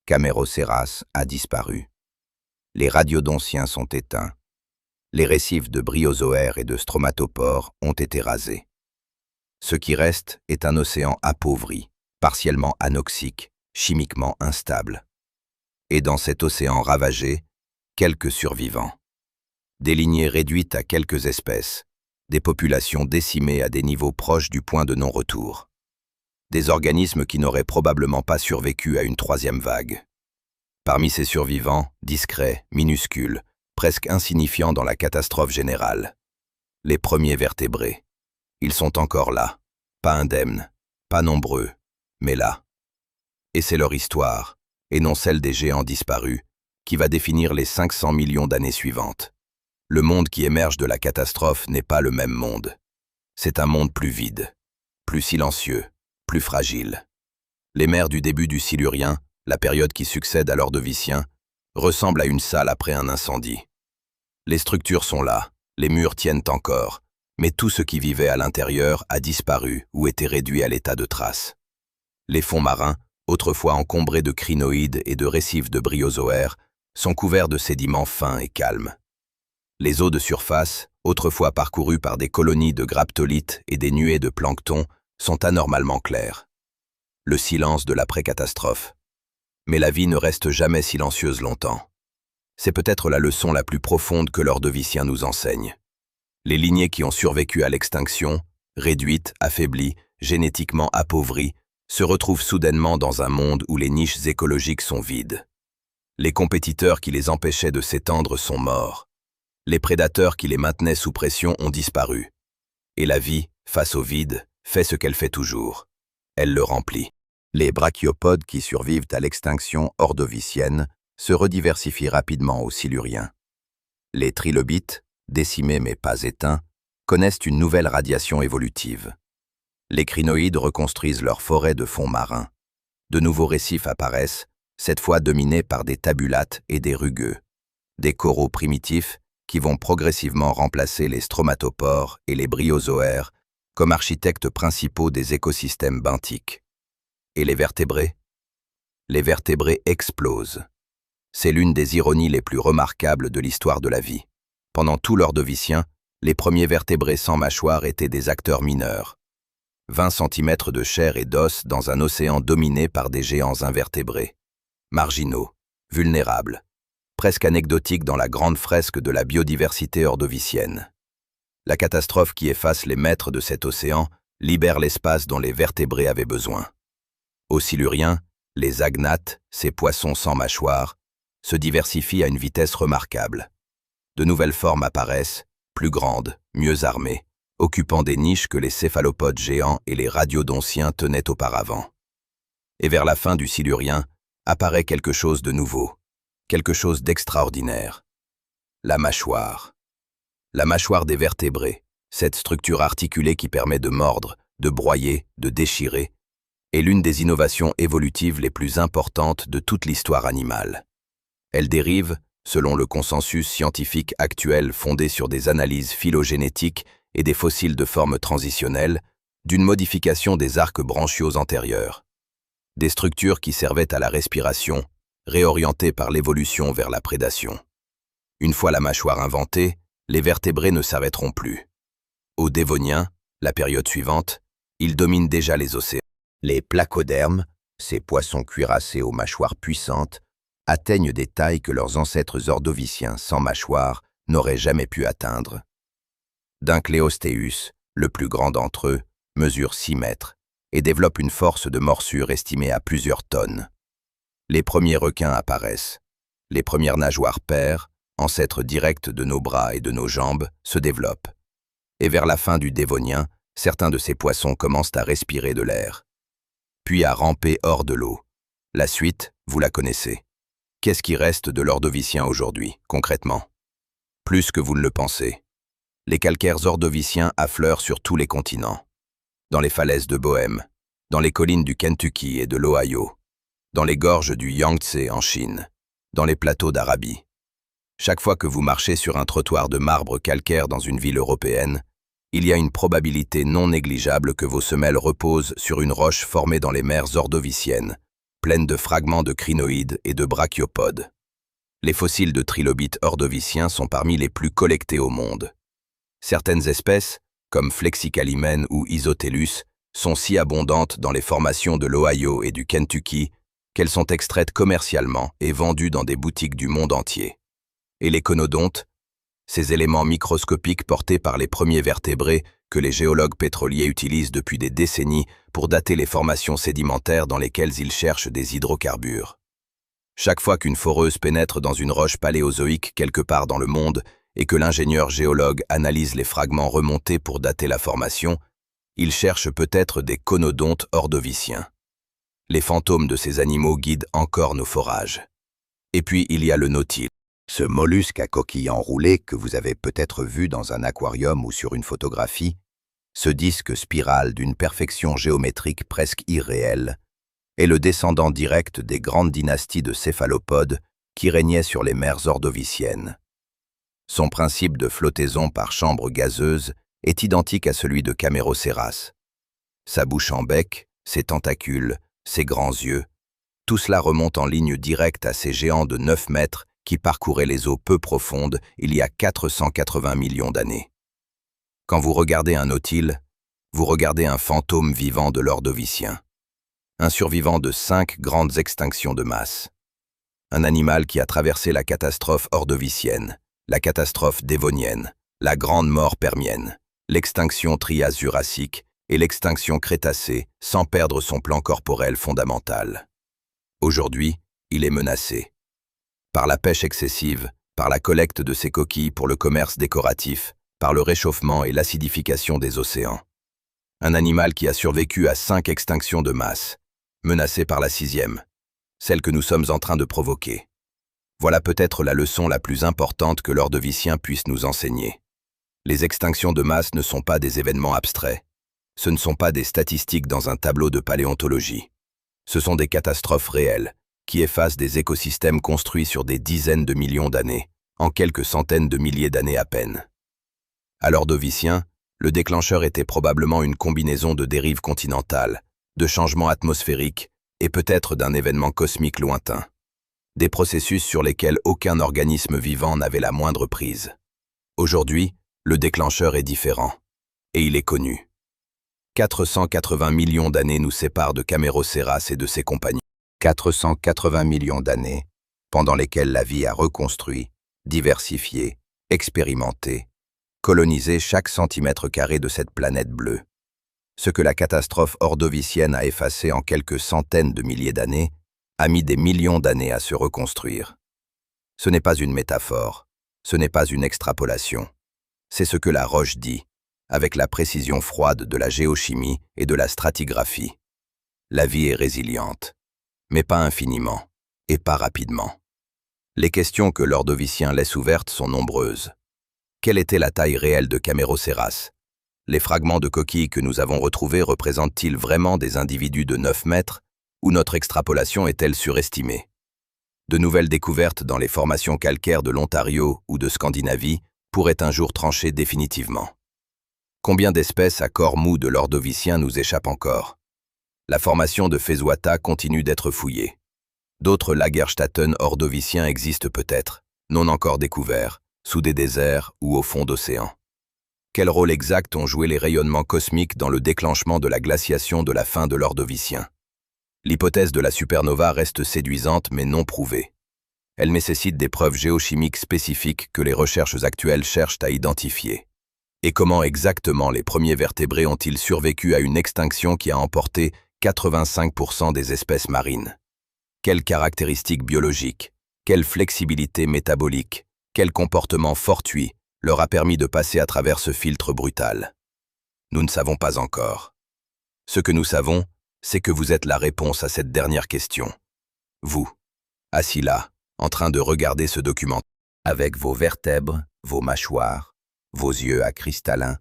Camérocéras a disparu. Les radiodontiens sont éteints. Les récifs de bryozoaires et de stromatopores ont été rasés. Ce qui reste est un océan appauvri, partiellement anoxique, chimiquement instable. Et dans cet océan ravagé, quelques survivants. Des lignées réduites à quelques espèces, des populations décimées à des niveaux proches du point de non-retour. Des organismes qui n'auraient probablement pas survécu à une troisième vague. Parmi ces survivants, discrets, minuscules, presque insignifiants dans la catastrophe générale, les premiers vertébrés. Ils sont encore là, pas indemnes, pas nombreux, mais là. Et c'est leur histoire, et non celle des géants disparus, qui va définir les 500 millions d'années suivantes. Le monde qui émerge de la catastrophe n'est pas le même monde. C'est un monde plus vide, plus silencieux, plus fragile. Les mers du début du Silurien, la période qui succède à l'Ordovicien, ressemblent à une salle après un incendie. Les structures sont là, les murs tiennent encore, mais tout ce qui vivait à l'intérieur a disparu ou été réduit à l'état de traces. Les fonds marins, autrefois encombrés de crinoïdes et de récifs de bryozoaires, sont couverts de sédiments fins et calmes. Les eaux de surface, autrefois parcourues par des colonies de graptolites et des nuées de plancton, sont anormalement claires. Le silence de l'après-catastrophe. Mais la vie ne reste jamais silencieuse longtemps. C'est peut-être la leçon la plus profonde que l'Ordovicien nous enseigne. Les lignées qui ont survécu à l'extinction, réduites, affaiblies, génétiquement appauvries, se retrouvent soudainement dans un monde où les niches écologiques sont vides. Les compétiteurs qui les empêchaient de s'étendre sont morts. Les prédateurs qui les maintenaient sous pression ont disparu. Et la vie, face au vide, fait ce qu'elle fait toujours. Elle le remplit. Les brachiopodes qui survivent à l'extinction ordovicienne se rediversifient rapidement au Silurien. Les trilobites, décimés mais pas éteints, connaissent une nouvelle radiation évolutive. Les crinoïdes reconstruisent leurs forêts de fonds marins. De nouveaux récifs apparaissent, cette fois dominés par des tabulates et des rugueux, des coraux primitifs qui vont progressivement remplacer les stromatopores et les bryozoaires comme architectes principaux des écosystèmes benthiques. Et les vertébrés? Les vertébrés explosent. C'est l'une des ironies les plus remarquables de l'histoire de la vie. Pendant tout l'Ordovicien, les premiers vertébrés sans mâchoire étaient des acteurs mineurs. 20 cm de chair et d'os dans un océan dominé par des géants invertébrés. Marginaux, vulnérables, presque anecdotiques dans la grande fresque de la biodiversité ordovicienne. La catastrophe qui efface les maîtres de cet océan libère l'espace dont les vertébrés avaient besoin. Au Silurien, les agnates, ces poissons sans mâchoire, se diversifient à une vitesse remarquable. De nouvelles formes apparaissent, plus grandes, mieux armées, occupant des niches que les céphalopodes géants et les radiodontiens tenaient auparavant. Et vers la fin du Silurien, apparaît quelque chose de nouveau, quelque chose d'extraordinaire. La mâchoire. La mâchoire des vertébrés, cette structure articulée qui permet de mordre, de broyer, de déchirer, est l'une des innovations évolutives les plus importantes de toute l'histoire animale. Elle dérive, selon le consensus scientifique actuel fondé sur des analyses phylogénétiques et des fossiles de forme transitionnelle, d'une modification des arcs branchiaux antérieurs. Des structures qui servaient à la respiration, réorientées par l'évolution vers la prédation. Une fois la mâchoire inventée, les vertébrés ne s'arrêteront plus. Au Dévonien, la période suivante, ils dominent déjà les océans. Les placodermes, ces poissons cuirassés aux mâchoires puissantes, atteignent des tailles que leurs ancêtres ordoviciens sans mâchoire n'auraient jamais pu atteindre. Dunkleosteus, le plus grand d'entre eux, mesure 6 mètres et développe une force de morsure estimée à plusieurs tonnes. Les premiers requins apparaissent. Les premières nageoires paires, ancêtres directs de nos bras et de nos jambes, se développent. Et vers la fin du Dévonien, Certains de ces poissons commencent à respirer de l'air, puis à ramper hors de l'eau. La suite, vous la connaissez. Qu'est-ce qui reste de l'ordovicien aujourd'hui, concrètement? Plus que vous ne le pensez. Les calcaires ordoviciens affleurent sur tous les continents. Dans les falaises de Bohême, dans les collines du Kentucky et de l'Ohio, dans les gorges du Yangtze en Chine, dans les plateaux d'Arabie. Chaque fois que vous marchez sur un trottoir de marbre calcaire dans une ville européenne, il y a une probabilité non négligeable que vos semelles reposent sur une roche formée dans les mers ordoviciennes, pleine de fragments de crinoïdes et de brachiopodes. Les fossiles de trilobites ordoviciens sont parmi les plus collectés au monde. Certaines espèces, comme Flexicalimene ou Isotellus, sont si abondantes dans les formations de l'Ohio et du Kentucky qu'elles sont extraites commercialement et vendues dans des boutiques du monde entier. Et les conodontes, ces éléments microscopiques portés par les premiers vertébrés que les géologues pétroliers utilisent depuis des décennies pour dater les formations sédimentaires dans lesquelles ils cherchent des hydrocarbures. Chaque fois qu'une foreuse pénètre dans une roche paléozoïque quelque part dans le monde et que l'ingénieur géologue analyse les fragments remontés pour dater la formation, il cherche peut-être des conodontes ordoviciens. Les fantômes de ces animaux guident encore nos forages. Et puis il y a le nautile. Ce mollusque à coquille enroulée que vous avez peut-être vu dans un aquarium ou sur une photographie, ce disque spiral d'une perfection géométrique presque irréelle, est le descendant direct des grandes dynasties de céphalopodes qui régnaient sur les mers ordoviciennes. Son principe de flottaison par chambre gazeuse est identique à celui de Camérocéras. Sa bouche en bec, ses tentacules, ses grands yeux, tout cela remonte en ligne directe à ces géants de 9 mètres qui parcouraient les eaux peu profondes il y a 480 millions d'années. Quand vous regardez un nautile, vous regardez un fantôme vivant de l'ordovicien, un survivant de 5 grandes extinctions de masse, un animal qui a traversé la catastrophe ordovicienne, la catastrophe dévonienne, la grande mort permienne, l'extinction Trias-Jurassique et l'extinction Crétacée sans perdre son plan corporel fondamental. Aujourd'hui, il est menacé. Par la pêche excessive, par la collecte de ses coquilles pour le commerce décoratif, par le réchauffement et l'acidification des océans. Un animal qui a survécu à 5 extinctions de masse, menacé par la 6e, celle que nous sommes en train de provoquer. Voilà peut-être la leçon la plus importante que l'ordovicien puisse nous enseigner. Les extinctions de masse ne sont pas des événements abstraits. Ce ne sont pas des statistiques dans un tableau de paléontologie. Ce sont des catastrophes réelles, qui effacent des écosystèmes construits sur des dizaines de millions d'années, en quelques centaines de milliers d'années à peine. À l'ordovicien, le déclencheur était probablement une combinaison de dérives continentales, de changements atmosphériques et peut-être d'un événement cosmique lointain. Des processus sur lesquels aucun organisme vivant n'avait la moindre prise. Aujourd'hui, le déclencheur est différent, et il est connu. 480 millions d'années nous séparent de Camérocéras et de ses compagnons. 480 millions d'années, pendant lesquelles la vie a reconstruit, diversifié, expérimenté, colonisé chaque centimètre carré de cette planète bleue. Ce que la catastrophe ordovicienne a effacé en quelques centaines de milliers d'années a mis des millions d'années à se reconstruire. Ce n'est pas une métaphore, ce n'est pas une extrapolation. C'est ce que la roche dit, avec la précision froide de la géochimie et de la stratigraphie. La vie est résiliente, mais pas infiniment, et pas rapidement. Les questions que l'ordovicien laisse ouvertes sont nombreuses. Quelle était la taille réelle de Camérocéras? Les fragments de coquilles que nous avons retrouvés représentent-ils vraiment des individus de 9 mètres, ou notre extrapolation est-elle surestimée? De nouvelles découvertes dans les formations calcaires de l'Ontario ou de Scandinavie pourraient un jour trancher définitivement. Combien d'espèces à corps mou de l'ordovicien nous échappent encore? La formation de Fesuata continue d'être fouillée. D'autres Lagerstätten ordoviciens existent peut-être, non encore découverts, sous des déserts ou au fond d'océans. Quel rôle exact ont joué les rayonnements cosmiques dans le déclenchement de la glaciation de la fin de l'ordovicien? L'hypothèse de la supernova reste séduisante mais non prouvée. Elle nécessite des preuves géochimiques spécifiques que les recherches actuelles cherchent à identifier. Et comment exactement les premiers vertébrés ont-ils survécu à une extinction qui a emporté 85% des espèces marines? Quelles caractéristiques biologiques, quelle flexibilité métabolique, quel comportement fortuit leur a permis de passer à travers ce filtre brutal? Nous ne savons pas encore. Ce que nous savons, c'est que vous êtes la réponse à cette dernière question. Vous, assis là, en train de regarder ce document, avec vos vertèbres, vos mâchoires, vos yeux à cristallins,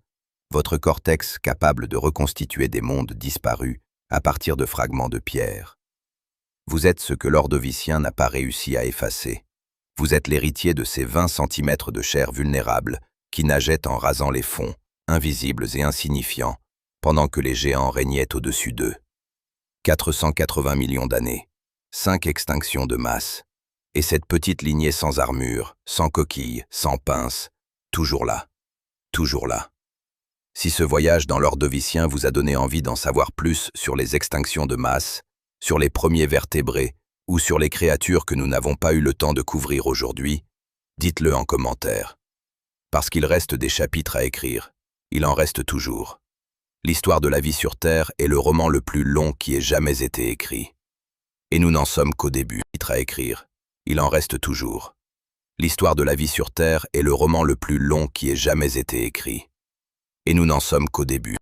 votre cortex capable de reconstituer des mondes disparus à partir de fragments de pierre. Vous êtes ce que l'ordovicien n'a pas réussi à effacer. Vous êtes l'héritier de ces 20 centimètres de chair vulnérable qui nageaient en rasant les fonds, invisibles et insignifiants, pendant que les géants régnaient au-dessus d'eux. 480 millions d'années, 5 extinctions de masse, et cette petite lignée sans armure, sans coquille, sans pince, toujours là, toujours là. Si ce voyage dans l'ordovicien vous a donné envie d'en savoir plus sur les extinctions de masse, sur les premiers vertébrés ou sur les créatures que nous n'avons pas eu le temps de couvrir aujourd'hui, dites-le en commentaire. Parce qu'il reste des chapitres à écrire, il en reste toujours. L'histoire de la vie sur Terre est le roman le plus long qui ait jamais été écrit. Et nous n'en sommes qu'au début. Chapitre à écrire, il en reste toujours. L'histoire de la vie sur Terre est le roman le plus long qui ait jamais été écrit. Et nous n'en sommes qu'au début.